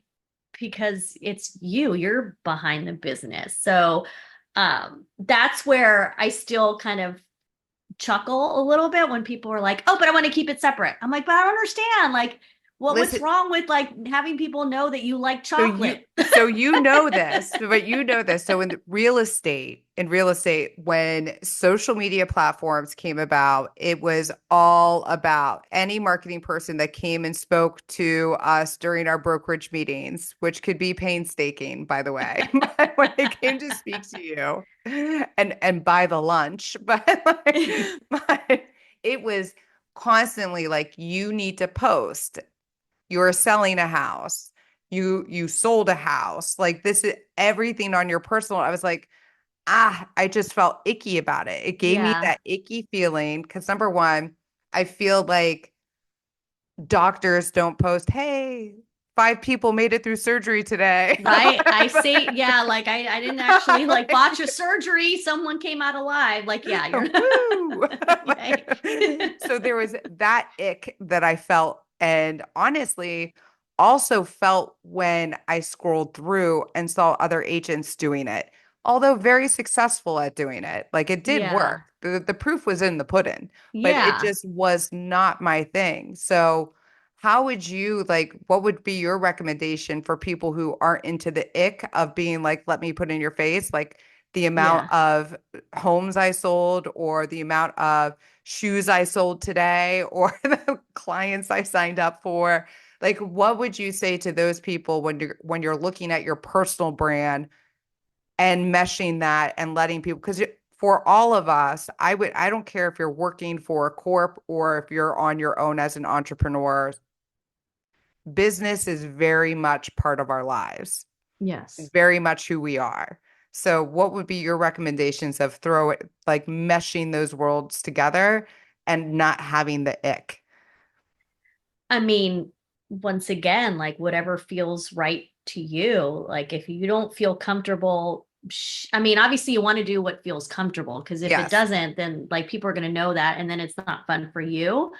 because it's you're behind the business. So that's where I still kind of chuckle a little bit when people are like, oh, but I want to keep it separate. I'm like, but I don't understand. Like, what's Listen, wrong with like having people know that you like so you chocolate? so you know this, but you know this. So in real estate, when social media platforms came about, it was all about any marketing person that came and spoke to us during our brokerage meetings, which could be painstaking, by the way. But when it came to speak to you and buy the lunch, but it was constantly like you need to post you're selling a house, you sold a house, like this is everything on your personal. I was like, I just felt icky about it. It gave me Yeah. that icky feeling because number one, I feel like doctors don't post, hey, 5 people made it through surgery today. Right. I say, yeah, like I didn't actually like botch a Like, surgery. Someone came out alive. Like, yeah, you're woo. right. So there was that ick that I felt, and honestly, also felt when I scrolled through and saw other agents doing it, although very successful at doing it. Like it did work. Yeah. The proof was in the pudding, but it Yeah. just was not my thing. So how would you like, what would be your recommendation for people who aren't into the ick of being like, let me put in your face, like the Yeah. amount of homes I sold or the amount of shoes I sold today or the clients I signed up for? Like, what would you say to those people when you're looking at your personal brand and meshing that and letting people, because for all of us, I don't care if you're working for a corp or if you're on your own as an entrepreneur, business is very much part of our lives, Yes. very much who we are. So what would be your recommendations of throw it like meshing those worlds together and not having the ick? I mean, once again, like whatever feels right to you. Like if you don't feel comfortable, I mean, obviously you want to do what feels comfortable because if it Yes. doesn't, then like people are going to know that and then it's not fun for you.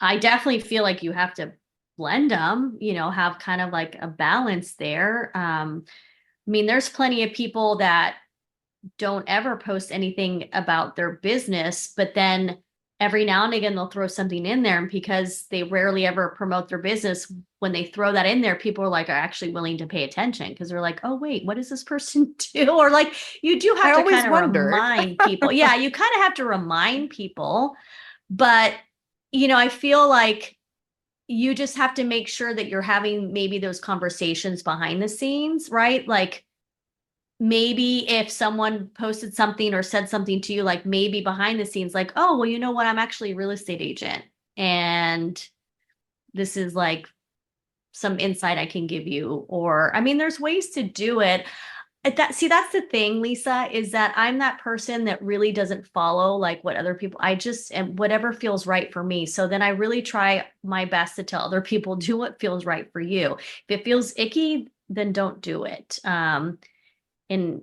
I definitely feel like you have to blend them, have kind of like a balance there. I mean, there's plenty of people that don't ever post anything about their business, but then every now and again they'll throw something in there. And because they rarely ever promote their business, when they throw that in there, people are actually willing to pay attention because they're like, oh, wait, what does this person do? Or like you do I have to always kind of wondered. remind people. Yeah, you kind of have to remind people. But, I feel like you just have to make sure that you're having maybe those conversations behind the scenes, right? Like, maybe if someone posted something or said something to you, like maybe behind the scenes, like, oh, well, you know what? I'm actually a real estate agent. And this is like some insight I can give you. Or, I mean, there's ways to do it. That's the thing, Lisa, is that I'm that person that really doesn't follow like what other people, I just, and whatever feels right for me. So then I really try my best to tell other people, do what feels right for you. If it feels icky, then don't do it. And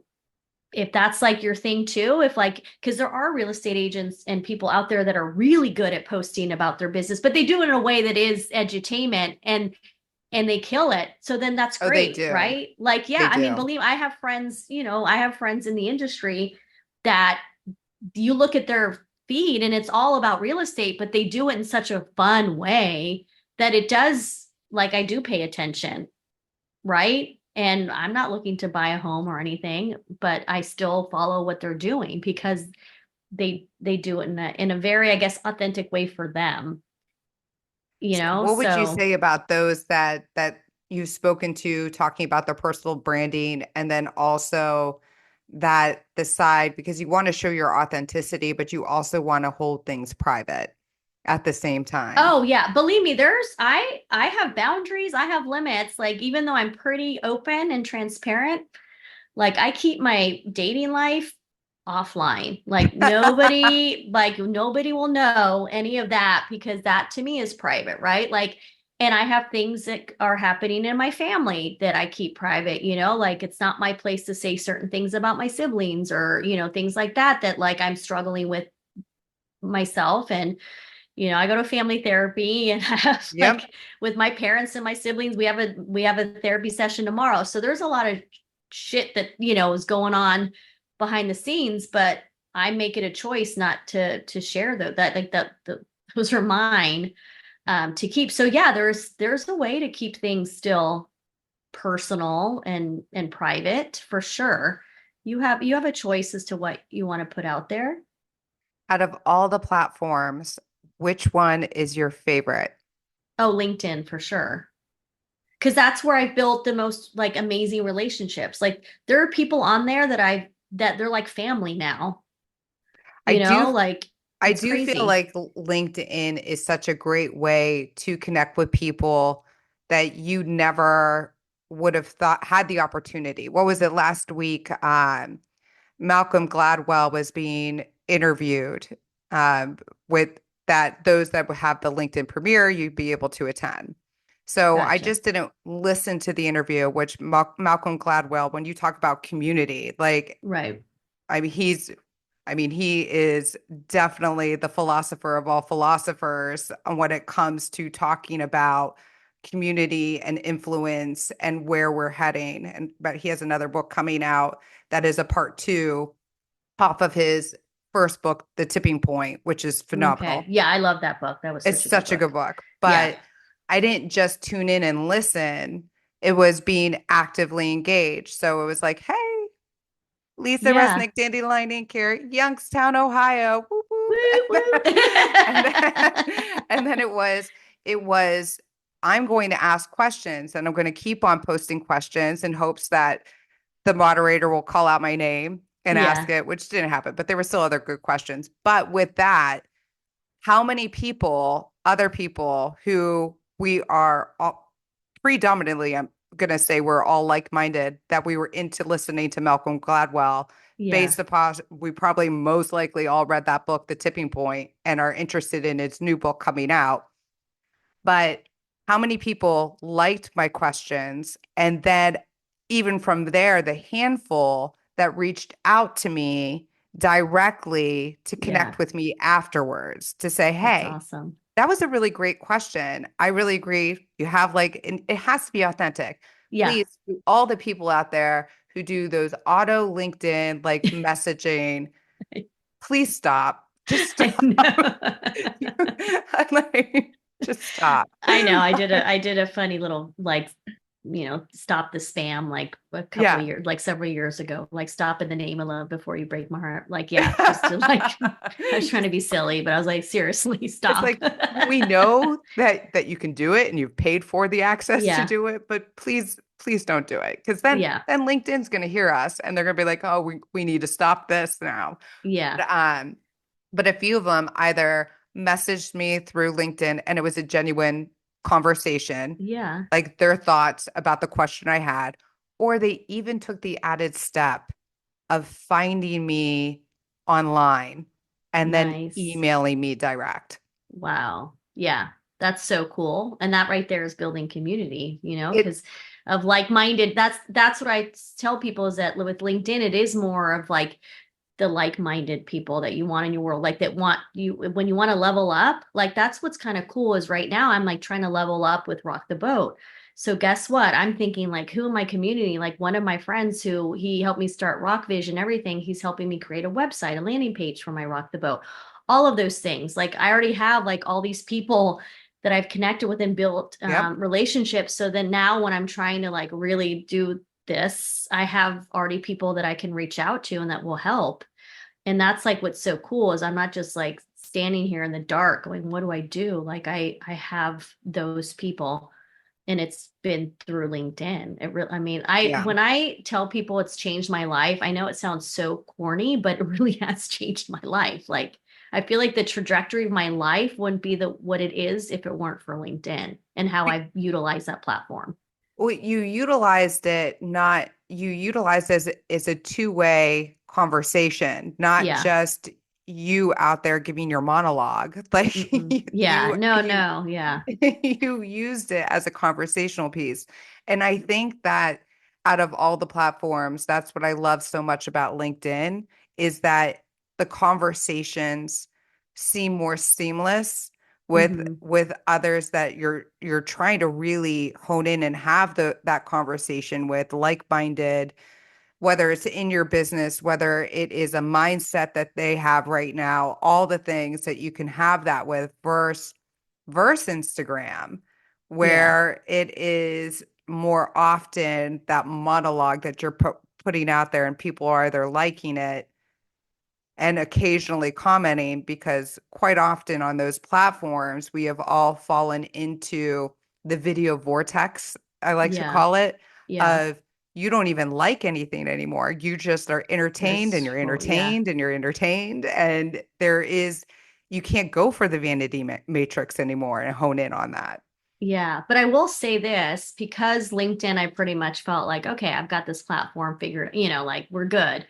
if that's like your thing too, if like, because there are real estate agents and people out there that are really good at posting about their business, but they do it in a way that is edutainment and they kill it. So then that's Oh, they great, do. right? Like, yeah, They I mean, do. believe I have friends, I have friends in the industry that you look at their feed and it's all about real estate, but they do it in such a fun way that it does, like, I do pay attention, right? And I'm not looking to buy a home or anything, but I still follow what they're doing because they do it in a very, I guess, authentic way for them, So what would you So say about those that you've spoken to talking about their personal branding and then also that the side because you want to show your authenticity, but you also want to hold things private at the same time. Oh yeah, believe me, I have boundaries, I have limits. Like even though I'm pretty open and transparent, like I keep my dating life offline. Like nobody will know any of that because that to me is private, right? Like and I have things that are happening in my family that I keep private, like it's not my place to say certain things about my siblings or, things like that like I'm struggling with myself and I go to family therapy and I have Yep. like with my parents and my siblings, we have a therapy session tomorrow. So there's a lot of shit that, is going on behind the scenes, but I make it a choice not to share that like those are mine to keep. So yeah, there's a way to keep things still personal and private for sure. You have a choice as to what you want to put out there. Out of all the platforms, which one is your favorite? Oh, LinkedIn for sure. Because that's where I've built the most like amazing relationships. Like there are people on there that they're like family now, I do like I it's do feel crazy. like LinkedIn is such a great way to connect with people that you never would have thought had the opportunity. What was it last week? Malcolm Gladwell was being interviewed with that those that would have the LinkedIn premiere, you'd be able to attend. So I Gotcha. just didn't listen to the interview, which Malcolm Gladwell, when you talk about community, like Right. I mean, he is definitely the philosopher of all philosophers when it comes to talking about community and influence and where we're heading. And but he has another book coming out that is a part two off of his first book, The Tipping Point, which is Okay. phenomenal. Yeah, I love that book. That was It's such a good such a good book. book. Yeah. But I didn't just tune in and listen. It was being actively engaged. So it was like, hey, Lisa Yeah. Resnick, Dandelion-Inc. here, Youngstown, Ohio. Whoop, Woo, whoop. woo. and then it was I'm going to ask questions and I'm going to keep on posting questions in hopes that the moderator will call out my name and ask Yeah. it, which didn't happen, but there were still other good questions. But with that, how many people, other people who we are all, predominantly, I'm going to say we're all like-minded, that we were into listening to Malcolm Gladwell Yeah. based upon, we probably most likely all read that book, The Tipping Point, and are interested in his new book coming out. But how many people liked my questions? And then even from there, the handful that reached out to me directly to Yeah. connect with me afterwards to say, That's hey, awesome. that was a really great question. I really agree. You have like, and it has to be authentic. Yeah. Please, to all the people out there who do those auto LinkedIn like messaging, please stop. Just I stop. know. Like, just stop. I know. I did a funny little like, stop the spam like a couple Yeah. years, like several years ago, like stop in the name of love before you break my heart. Like, yeah, just to like I was trying to Just be silly, but I was like, seriously, it's stop. like we know that you can do it and you've paid for the access to Yeah. do it, but please don't do it because then Yeah. then LinkedIn's going to hear us and they're going to be like, oh, we need to stop this now. Yeah. But, but a few of them either messaged me through LinkedIn and it was a genuine conversation, Yeah. like their thoughts about the question I had, or they even took the added step of finding me online and then Nice. emailing me direct. Wow. Yeah. That's so cool. And that right there is building community, It because of like-minded, that's what I tell people is that with LinkedIn, it is more of like the like-minded people that you want in your world, like that want you when you want to level up. Like that's what's kind of cool is right now I'm like trying to level up with Rock the Boat. So guess what? I'm thinking like who in my community, like one of my friends who he helped me start Rock Vision, everything, he's helping me create a website, a landing page for my Rock the Boat, all of those things. Like I already have like all these people that I've connected with and built Yep. relationships. So then now when I'm trying to like really do this, I have already people that I can reach out to and that will help. And that's like what's so cool is I'm not just like standing here in the dark going, what do I do? Like I have those people and it's been through LinkedIn. It really, I mean, Yeah. when I tell people it's changed my life, I know it sounds so corny, but it really has changed my life. Like, I feel like the trajectory of my life wouldn't be what it is if it weren't for LinkedIn and how I utilize that platform. Well, you utilized as a two-way conversation, not Yeah. just you out there giving your monologue. Like Mm-mm. Yeah. No, no. Yeah. you used it as a conversational piece. And I think that out of all the platforms, that's what I love so much about LinkedIn is that the conversations seem more seamless Hmm. with others that you're trying to really hone in and have that conversation with like-minded, whether it's in your business, whether it is a mindset that they have right now, all the things that you can have that with versus Instagram, Yeah. where it is more often that monologue that you're putting out there and people are either liking it and occasionally commenting, because quite often on those platforms, we have all fallen into the video vortex, I like to Yeah. call it, Yeah. of you don't even like anything anymore. You just are entertained and There's, you're well, yeah. entertained and you're entertained. And you can't go for the vanity matrix anymore and hone in on that. Yeah, but I will say this because LinkedIn, I pretty much felt like, okay, I've got this platform figured, like we're good.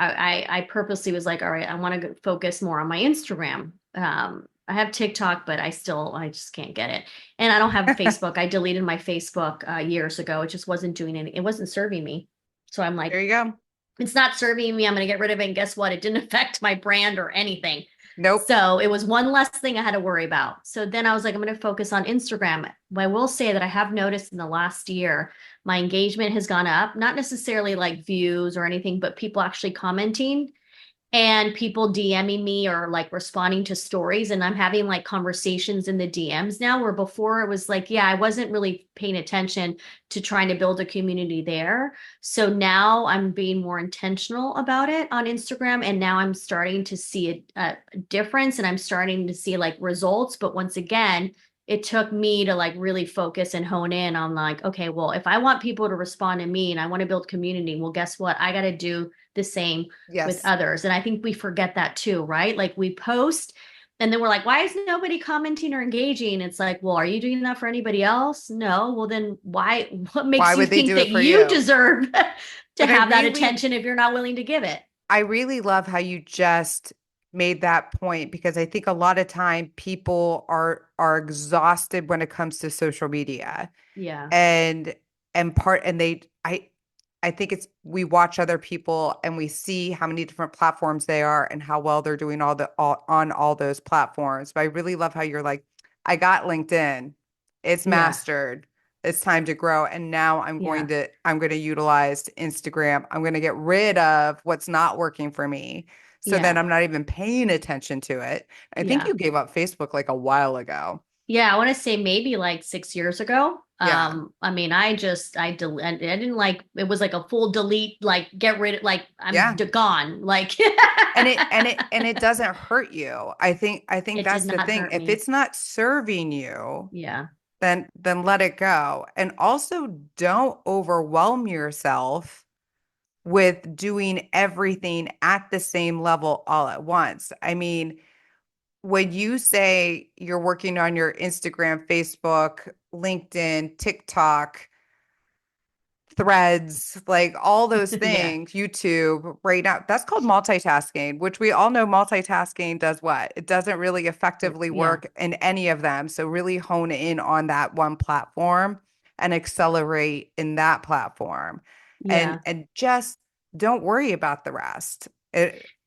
I purposely was like, all right, I want to focus more on my Instagram. I have TikTok, but I just can't get it. And I don't have Facebook. I deleted my Facebook years ago. It just wasn't doing any, it wasn't serving me. So I'm like, There you go. it's not serving me. I'm going to get rid of it. And guess what? It didn't affect my brand or anything. Nope. So it was one less thing I had to worry about. So then I was like, I'm going to focus on Instagram. But I will say that I have noticed in the last year, my engagement has gone up, not necessarily like views or anything, but people actually commenting and people DMing me or like responding to stories. And I'm having like conversations in the DMs now, where before it was like, yeah, I wasn't really paying attention to trying to build a community there. So now I'm being more intentional about it on Instagram. And now I'm starting to see a difference and I'm starting to see like results. But once again, it took me to like really focus and hone in on like, okay, well, if I want people to respond to me and I want to build community, well, guess what? I got to do the same with Yes. others. And I think we forget that too, right? Like we post and then we're like, why is nobody commenting or engaging? It's like, well, are you doing that for anybody else? No. Well, then what Why makes you would they think do it that for you you? deserve to But have that attention if you're not willing to give it? I really love how you just made that point, because I think a lot of time people are exhausted when it comes to social media. Yeah. And I think it's we watch other people and we see how many different platforms they are and how well they're doing on all those platforms. But I really love how you're like, I got LinkedIn. It's Yeah. mastered. It's time to grow. And now Yeah. I'm going to utilize Instagram. I'm going to get rid of what's not working for me. So then Yeah. I'm not even paying attention to it. I think Yeah. you gave up Facebook like a while ago. Yeah, I want to say maybe like 6 years ago. Yeah. I mean, I didn't like it was like a full delete, like get rid of, like Yeah. gone. Like And it doesn't hurt you. I think it did that's the not thing. hurt If me. it's not serving you, Yeah. then let it go. And also don't overwhelm yourself with doing everything at the same level all at once. I mean, when you say you're working on your Instagram, Facebook, LinkedIn, TikTok, Threads, like all those Yeah. things, YouTube right now, that's called multitasking, which we all know multitasking does what? It doesn't really effectively Yeah. work in any of them. So really hone in on that one platform and accelerate in that platform. And Yeah. and just don't worry about the rest.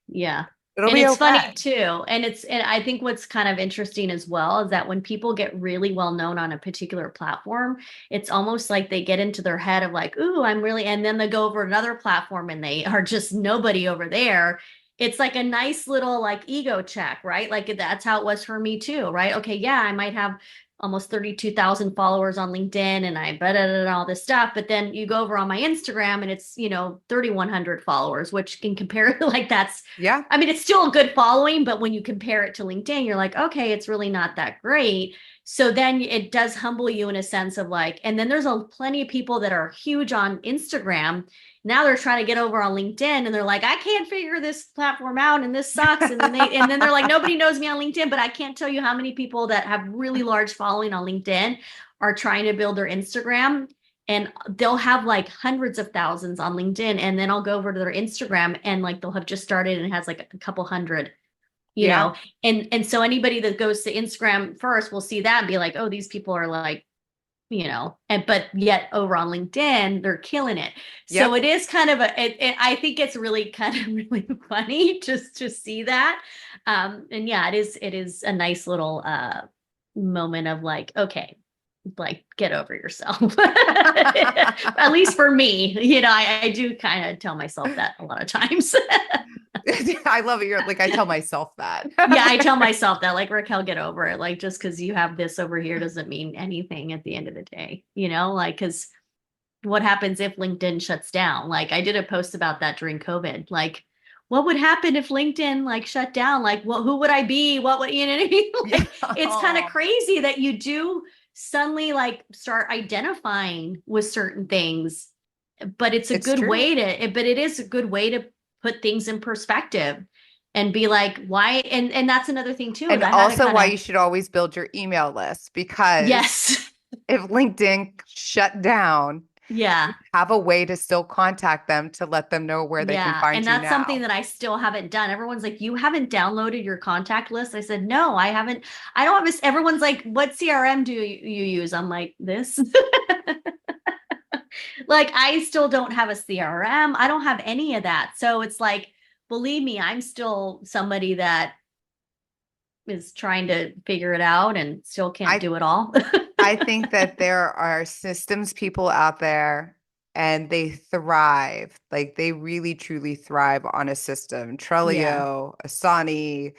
Yeah. It'll And be it's funny okay. too. And I think what's kind of interesting as well is that when people get really well known on a particular platform, it's almost like they get into their head of like, ooh, and then they go over another platform and they are just nobody over there. It's like a nice little like ego check, right? Like that's how it was for me too, right? Okay, yeah, I might have almost 32,000 followers on LinkedIn and I blah, blah, blah, all this stuff. But then you go over on my Instagram and it's, 3,100 followers, which can compare like Yeah. I mean, it's still a good following, but when you compare it to LinkedIn, you're like, okay, it's really not that great. So then it does humble you in a sense of like, and then there's plenty of people that are huge on Instagram. Now they're trying to get over on LinkedIn and they're like, I can't figure this platform out and this sucks. And then they're like, nobody knows me on LinkedIn, but I can't tell you how many people that have really large following on LinkedIn are trying to build their Instagram, and they'll have like hundreds of thousands on LinkedIn. And then I'll go over to their Instagram and like, they'll have just started and it has like a couple hundred, you Yeah. know, and so anybody that goes to Instagram first will see that and be like, oh, these people are like, you know, but yet over on LinkedIn, they're killing it. Yep. So it is kind of I think it's really kind of really funny just to see that. And yeah, it is a nice little moment of like, okay, like get over yourself. At least for me, you know, I do kind of tell myself that a lot of times. I love it. You're like, I tell myself that. Yeah, I tell myself that, like, Raquel, get over it. Like, just because you have this over here doesn't mean anything at the end of the day, you know, like, because what happens if LinkedIn shuts down? Like, I did a post about that during COVID. Like, what would happen if LinkedIn like shut down? Like, who would I be? What would, you know what I mean? Like, it's kind of crazy that you do suddenly like start identifying with certain things, but it's good true. way to, but it is a good way to put things in perspective and be like, why? And that's another thing too. And also why you should always build your email list, because yes, if LinkedIn shut down, yeah, have a way to still contact them to let them know where they can find and you that's now. something that I still haven't done. Everyone's like, you haven't downloaded your contact list? I said, no, I haven't. I don't have this. Everyone's like, what CRM do you use? I'm like, this. Like, I still don't have a CRM. I don't have any of that. So it's like, believe me, I'm still somebody that is trying to figure it out and still can't do it all. I think that there are systems people out there and they thrive. Like they really truly thrive on a system. Trello, Asani,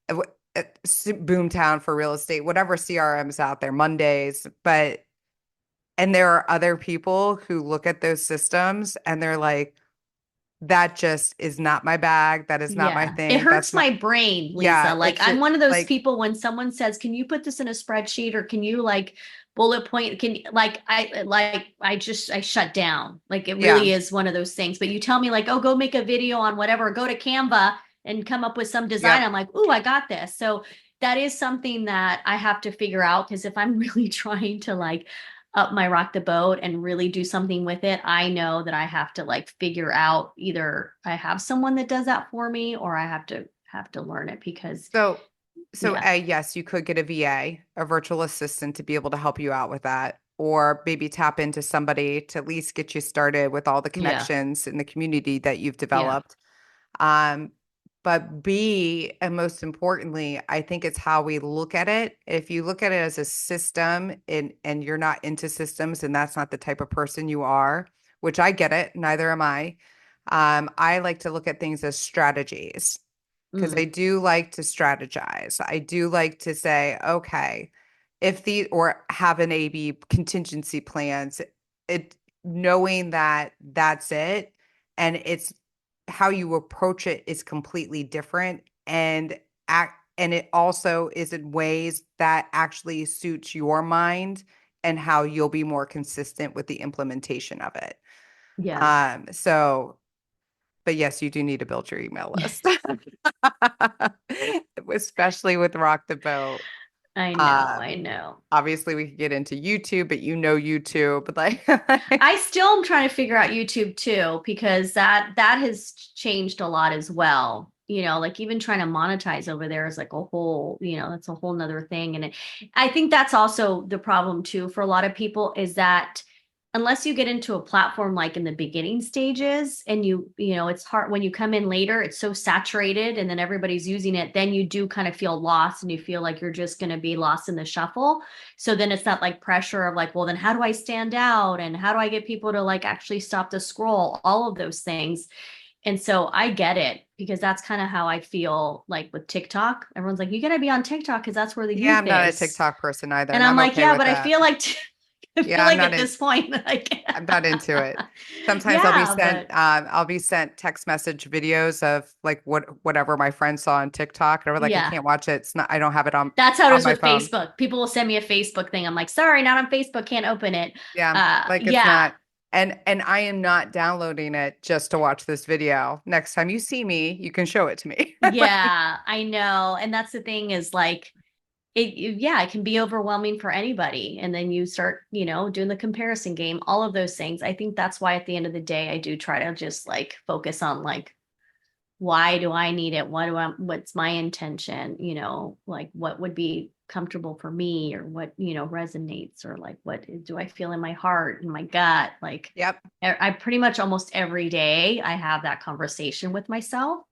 Boomtown for real estate, whatever CRMs out there, Mondays. And there are other people who look at those systems and they're like, that just is not my bag. That is not my thing. It hurts my brain, Lisa. Yeah, like I'm one of those people when someone says, can you put this in a spreadsheet or can you like bullet point, I shut down. Like it really is one of those things. But you tell me like, oh, go make a video on whatever, go to Canva and come up with some design. I'm like, ooh, I got this. So that is something that I have to figure out, because if I'm really trying to like up my rock the boat and really do something with it, I know that I have to like figure out, either I have someone that does that for me or I have to learn it, because yes, you could get a VA, a virtual assistant, to be able to help you out with that, or maybe tap into somebody to at least get you started with all the connections in the community that you've developed. But B, and most importantly, I think it's how we look at it. If you look at it as a system and you're not into systems and that's not the type of person you are, which I get it, neither am I. I like to look at things as strategies, because I do like to strategize. I do like to say, okay, or have an A/B contingency plans, knowing that that's it. And it's how you approach it is completely different, and it also is in ways that actually suits your mind and how you'll be more consistent with the implementation of it. But yes, you do need to build your email list. Especially with Rock the Boat. I know. Obviously we could get into YouTube, but YouTube, like I still am trying to figure out YouTube too, because that has changed a lot as well. You know, like even trying to monetize over there is like a whole, that's a whole nother thing. And I think that's also the problem too for a lot of people, is that unless you get into a platform like in the beginning stages and it's hard when you come in later, it's so saturated and then everybody's using it, then you do kind of feel lost and you feel like you're just going to be lost in the shuffle. So then it's that like pressure of like, well, then how do I stand out? And how do I get people to like actually stop the scroll? All of those things. And so I get it, because that's kind of how I feel like with TikTok. Everyone's like, you got to be on TikTok because that's where the youth I'm not a is. TikTok person either. And I'm like, but I feel like I Yeah, feel like at this point, like, I'm not into it. Sometimes yeah, but I'll be sent text message videos of like whatever my friend saw on TikTok, and we're like, I yeah, can't watch it. It's not, I don't have it that's how it on is my with phone. Facebook. People will send me a Facebook thing. I'm like, sorry, not on Facebook, can't open it. Yeah, like it's Yeah, not. And I am not downloading it just to watch this video. Next time you see me, you can show it to me. Like, yeah, I know. And that's the thing is like, yeah, it can be overwhelming for anybody. And then you start, doing the comparison game, all of those things. I think that's why at the end of the day, I do try to just like focus on like, why do I need it? What's my intention? Like what would be comfortable for me, or what, resonates, or like, what do I feel in my heart and my gut? Like, yep. I pretty much almost every day I have that conversation with myself,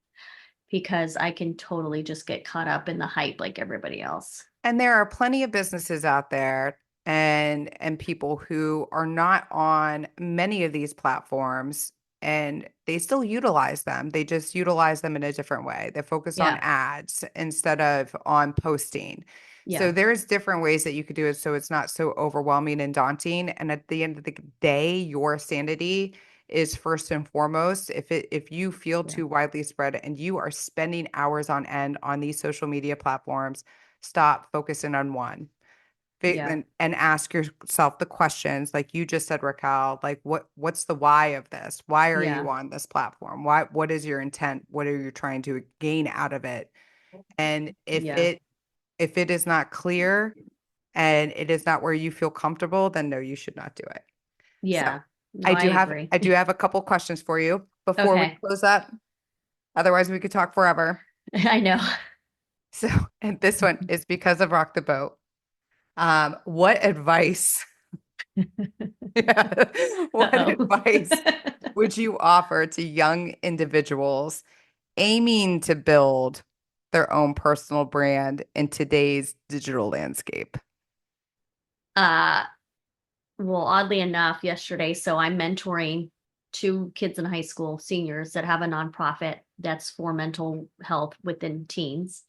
because I can totally just get caught up in the hype like everybody else. And there are plenty of businesses out there and people who are not on many of these platforms, and they still utilize them. They just utilize them in a different way. They focus on Yeah. ads instead of on posting. So Yeah. there's different ways that you could do it so it's not so overwhelming and daunting. And at the end of the day, your sanity is first and foremost. If you feel Yeah. too widely spread and you are spending hours on end on these social media platforms, stop focusing on one. Yeah. And ask yourself the questions like you just said, Raquel, like what's the why of this? Why are Yeah. you on this platform? What is your intent? What are you trying to gain out of it? And Yeah. if it is not clear and it is not where you feel comfortable, then no, you should not do it. So Yeah. No, I agree. I do have a couple questions for you before we Okay. close up. Otherwise we could talk forever. I know. So, and this one is because of Rock the Boat. What advice, what Uh-oh. advice would you offer to young individuals aiming to build their own personal brand in today's digital landscape? uh well, oddly enough, yesterday, so I'm mentoring two kids in high school, seniors, that have a nonprofit that's for mental health within teens.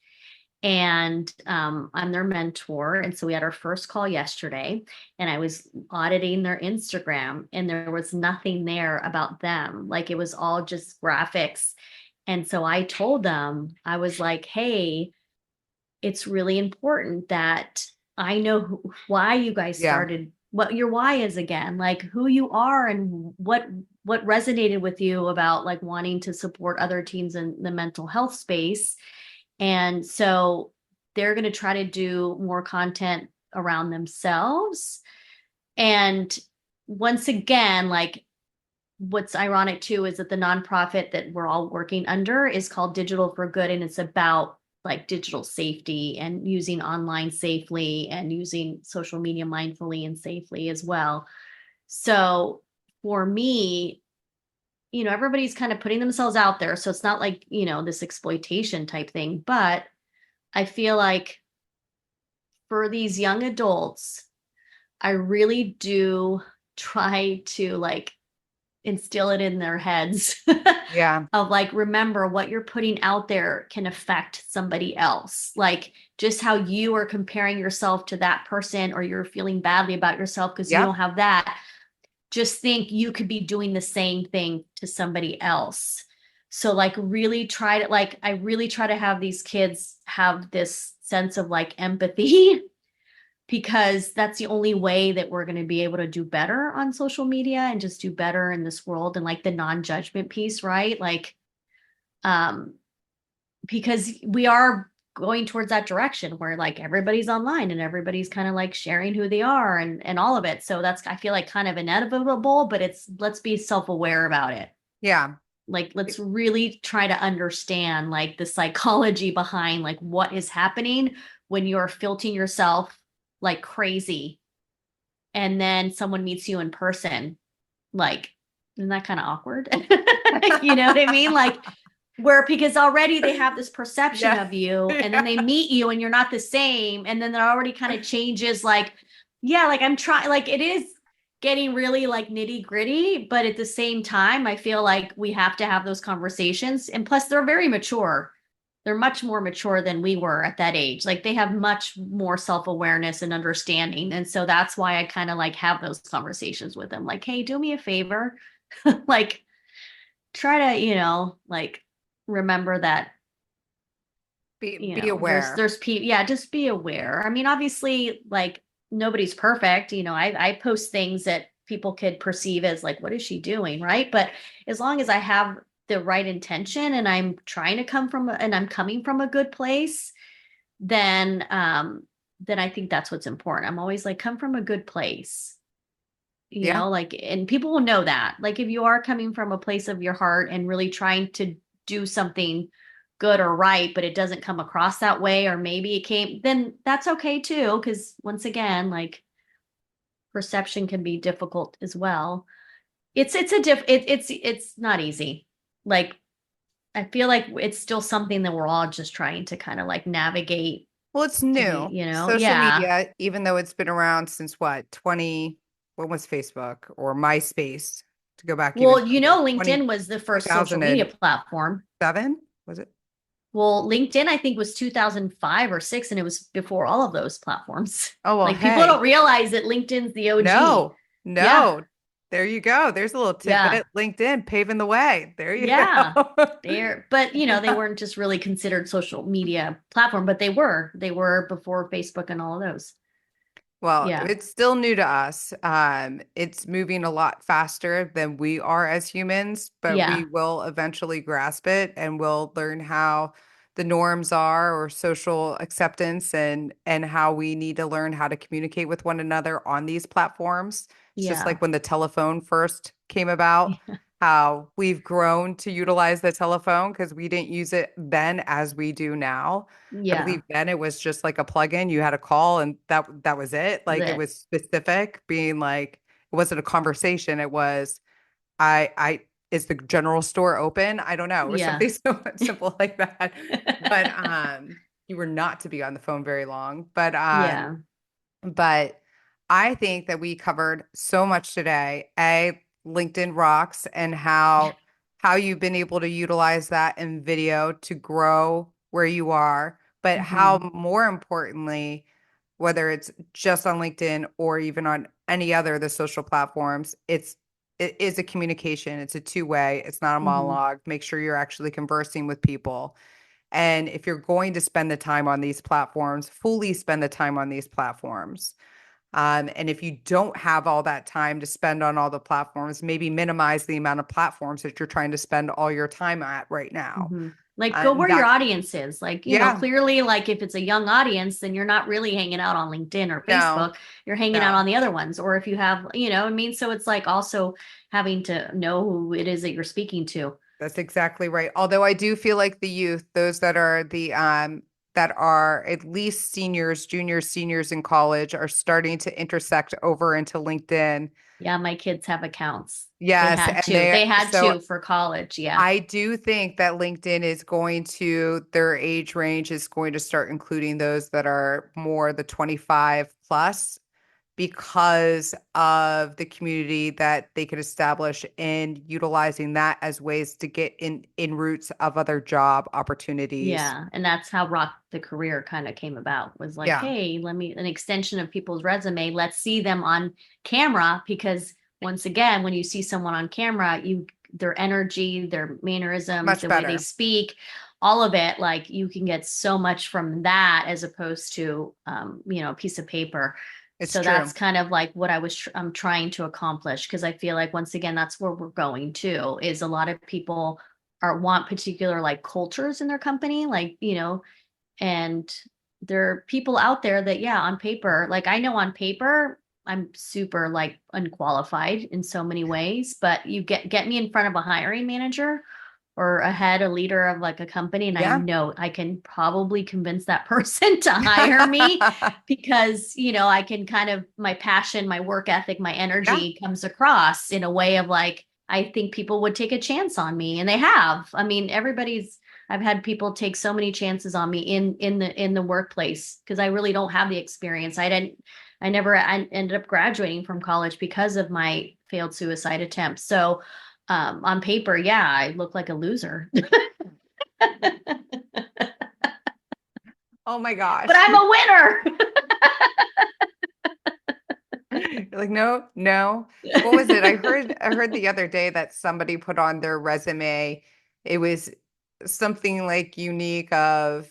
And I'm their mentor. And so we had our first call yesterday, and I was auditing their Instagram, and there was nothing there about them. Like, it was all just graphics. And so I told them, I was like, hey, it's really important that I know why you guys Yeah. started, what your why is again, like who you are, and what resonated with you about like wanting to support other teens in the mental health space. And so they're going to try to do more content around themselves. And once again, like, what's ironic too is that the nonprofit that we're all working under is called Digital for Good, and it's about like digital safety and using online safely and using social media mindfully and safely as well. So for me, everybody's kind of putting themselves out there, so it's not like, this exploitation type thing, but I feel like for these young adults, I really do try to like instill it in their heads Yeah. of like, remember, what you're putting out there can affect somebody else. Like, just how you are comparing yourself to that person, or you're feeling badly about yourself because you Yep. don't have that. Just think you could be doing the same thing to somebody else. So like, really try to like, I really try to have these kids have this sense of like empathy, because that's the only way that we're going to be able to do better on social media and just do better in this world. And like the non-judgment piece, right? Like, because we are going towards that direction where like everybody's online and everybody's kind of like sharing who they are and all of it. So that's, I feel like, kind of inevitable, but let's be self-aware about it. Yeah. Like, let's really try to understand like the psychology behind like what is happening when you're filtering yourself like crazy, and then someone meets you in person. Like, isn't that kind of awkward? You know what I mean? Like, where, because already they have this perception Yeah. of you, and then they meet you and you're not the same, and then there already kind of changes. Like, yeah, like I'm trying, like it is getting really like nitty gritty, but at the same time I feel like we have to have those conversations. And plus they're very mature. they're much more mature than we were at that age. Like they have much more self-awareness and understanding. And so that's why I kind of like have those conversations with them. Like, hey, do me a favor. Like try to, like remember that, Be aware. there's people, yeah, just be aware. I mean, obviously, like nobody's perfect. I post things that people could perceive as like, what is she doing? Right. But as long as I have the right intention and I'm trying to I'm coming from a good place, then I think that's what's important. I'm always like, come from a good place, Yeah. like, and people will know that. Like, if you are coming from a place of your heart and really trying to do something good or right, but it doesn't come across that way, or maybe it came, then that's okay too. Cause once again, like perception can be difficult as well. It's not easy. Like, I feel like it's still something that we're all just trying to kind of like navigate Well, it's to be, new. Social yeah. media, even though it's been around since what, 20, when was Facebook or MySpace to go back even Well, further, 20, LinkedIn was the first social media 2007, platform. was it? Well, LinkedIn, I think, was 2005 or six, and it was before all of those platforms. Oh, well, Like people don't hey, realize that LinkedIn's the OG. no, Yeah, no. There you go. There's a little yeah, tidbit. LinkedIn paving the way. There you yeah. go. But they weren't just really considered social media platform, but they were. They were before Facebook and all of those. Well, Yeah, it's still new to us. It's moving a lot faster than we are as humans, but we yeah, will eventually grasp it and we'll learn how the norms are or social acceptance and how we need to learn how to communicate with one another on these platforms. It's just yeah, like when the telephone first came about, how we've grown to utilize the telephone because we didn't use it then as we do now. I yeah. believe then it was just like a plug-in. You had a call and that was it. Like it That, was specific, being like it wasn't a conversation. It was I is the general store open? I don't know, or yeah, something so simple like that. But you were not to be on the phone very long. yeah. But I think that we covered so much today. LinkedIn rocks and how you've been able to utilize that in video to grow where you are, but how Hmm. more importantly, whether it's just on LinkedIn or even on any other of the social platforms, it is a communication. It's a two-way. It's not a Hmm. monologue. Make sure you're actually conversing with people. And if you're going to spend the time on these platforms, fully spend the time on these platforms. And if you don't have all that time to spend on all the platforms, maybe minimize the amount of platforms that you're trying to spend all your time at right now. Hmm. Like, go And where your that, audience is. Like, yeah, clearly, like if it's a young audience, then you're not really hanging out on LinkedIn or no, Facebook. You're hanging out no, on the other ones. Or if you have, I mean, so it's like also having to know who it is that you're speaking to. that's exactly right. Although I do feel like the youth, those that are at least seniors, juniors, seniors in college are starting to intersect over into LinkedIn. Yeah, my kids have accounts. They Yes, had and to. They had so to for college. Yeah. I do think that LinkedIn is going to, their age range is going to start including those that are more the 25 plus because of the community that they could establish in utilizing that as ways to get in routes of other job opportunities. Yeah, and that's how Rock the Career kind of came about. Was like, Yeah. hey, let me an extension of people's resume. Let's see them on camera because once again, when you see someone on camera, their energy, their mannerisms, Much the way they better. speak, all of it, like you can get so much from that as opposed to a piece of paper. It's So that's true. kind of like what I'm trying to accomplish because I feel like once again that's where we're going to is a lot of people are want particular like cultures in their company, like, and there are people out there that, yeah, on paper, like I know on paper, I'm super like unqualified in so many ways, but you get me in front of a hiring manager or a leader of like a company, and I Yeah. know I can probably convince that person to hire me because, I can kind of my passion, my work ethic, my Yeah. energy comes across in a way of like, I think people would take a chance on me, and they have. I mean, I've had people take so many chances on me in the workplace because I really don't have the experience. I ended up graduating from college because of my failed suicide attempt. So on paper, yeah, I look like a loser. Oh my gosh. But I'm a winner. You're like, no. What was it? I heard the other day that somebody put on their resume. It was something like unique of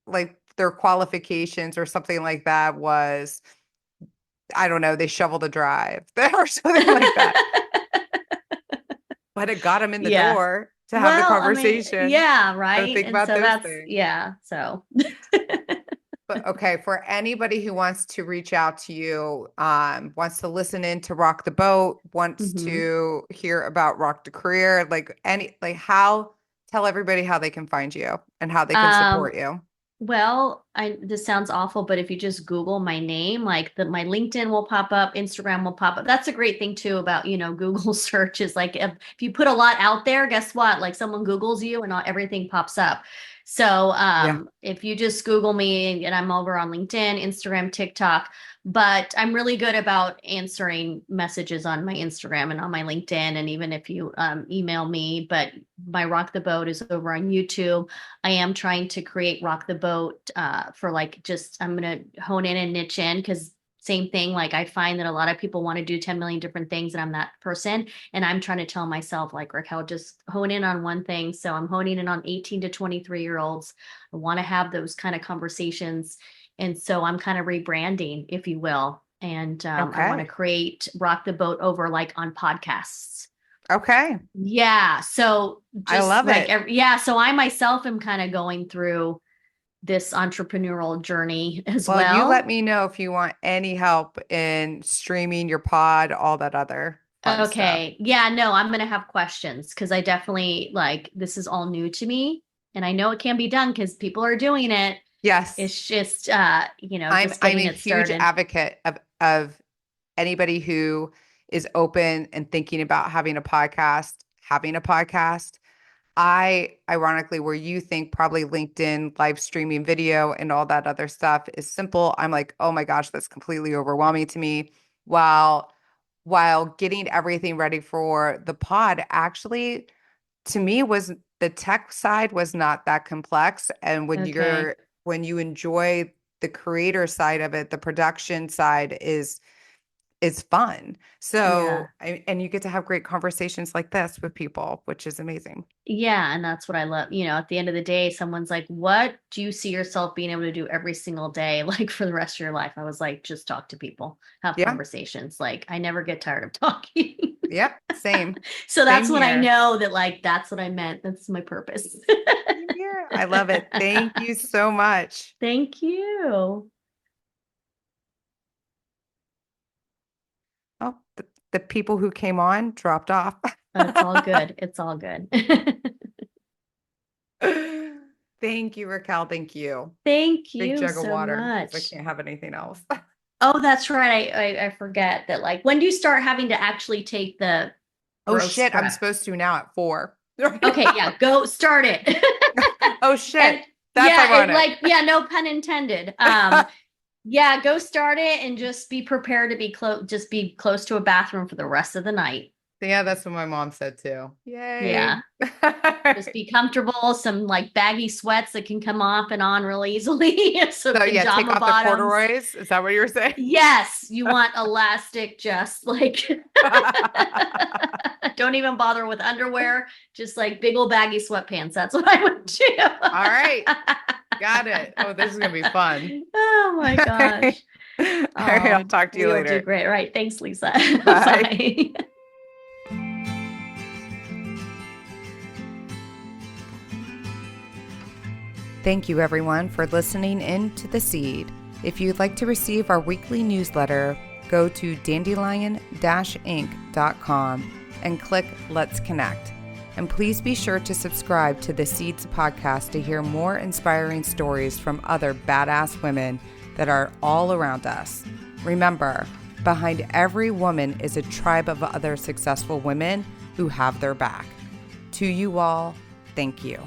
like their qualifications or something like that was, I don't know, they shoveled a drive or something like that. But it got them in the Yeah. door to have the Well, I mean, conversation. yeah, So right. think And about so those that's, things. yeah. So But okay, for anybody who wants to reach out to you, wants to listen in to Rock the Boat, wants Mhm. to hear about Rock the Career, tell everybody how they can find you and how they can Um, support you. well, this sounds awful, but if you just Google my name, like my LinkedIn will pop up, Instagram will pop up. That's a great thing too about, Google search is like if you put a lot out there, guess what? Like someone Googles you and everything pops up. So Yeah. if you just Google me and I'm over on LinkedIn, Instagram, TikTok, but I'm really good about answering messages on my Instagram and on my LinkedIn. And even if you email me, but my Rock the Boat is over on YouTube. I am trying to create Rock the Boat for I'm going to hone in and niche in because same thing. Like I find that a lot of people want to do 10 million different things and I'm that person. And I'm trying to tell myself like, Raquel, just hone in on one thing. So I'm honing in on 18 to 23-year-olds. I want to have those kind of conversations. And so I'm kind of rebranding, if you will. And I want to Okay. create Rock the Boat over like on podcasts. Okay. Yeah. So I just love like, it. yeah. So I myself am kind of going through this entrepreneurial journey as Well, you let well. me know if you want any help in streaming your pod, all that other fun stuff. Okay. Yeah. No, I'm going to have questions because I definitely this is all new to me. And I know it can be done because people are doing it. Yes. It's just, I'm just I'm getting a it huge started. advocate of anybody who is open and thinking about having a podcast. I ironically, where you think probably LinkedIn live streaming video and all that other stuff is simple, I'm like, oh my gosh, that's completely overwhelming to me. While while getting everything ready for the pod, actually, to me was the tech side was not that complex. And Okay. when you enjoy the creator side of it, the production side is fun. Yeah. And you get to have great conversations like this with people, which is amazing. Yeah, and that's what I love. At the end of the day, someone's like, "What do you see yourself being able to do every single day, like for the rest of your life?" I was like, "Just talk to people, have Yeah. conversations. Like, I never get tired of talking." Yep. Same. So Same that's when I here. know that, that's what I meant. That's my purpose. Same here. I love it. Thank you so much. Thank you. Oh, the people who came on dropped off. It's all good. It's all good. Thank you, Raquel. Thank you. Thank Big you jug of so water because I much. can't have anything else. Oh, that's right. I forget that. Like, when do you start having to actually take the Oh growth shit, I'm prep? supposed to now at 4. Okay, yeah, go start it. Oh And shit. That's yeah, ironic. no pun intended. Yeah, go start it and just be prepared to be close to a bathroom for the rest of the night. Yeah, that's what my mom said too. Yeah. Yay. Just be comfortable, some like baggy sweats that can come off and on really easily. So So yeah, take pajama off the bottoms. corduroys. Is that what you were saying? Yes, you want elastic, just like don't even bother with underwear, just like big old baggy sweatpants. That's what I would do. All right. Got it. Oh, this is gonna be fun. Oh my All right. gosh. All right, I'll talk to you We'll do later. great. All right. Thanks, Lisa. Bye. Bye. Thank you, everyone, for listening in to The Seed. If you'd like to receive our weekly newsletter, go to Dandelion-Inc.com and click Let's Connect. And please be sure to subscribe to The Seeds podcast to hear more inspiring stories from other badass women that are all around us. Remember, behind every woman is a tribe of other successful women who have their back. To you all, thank you.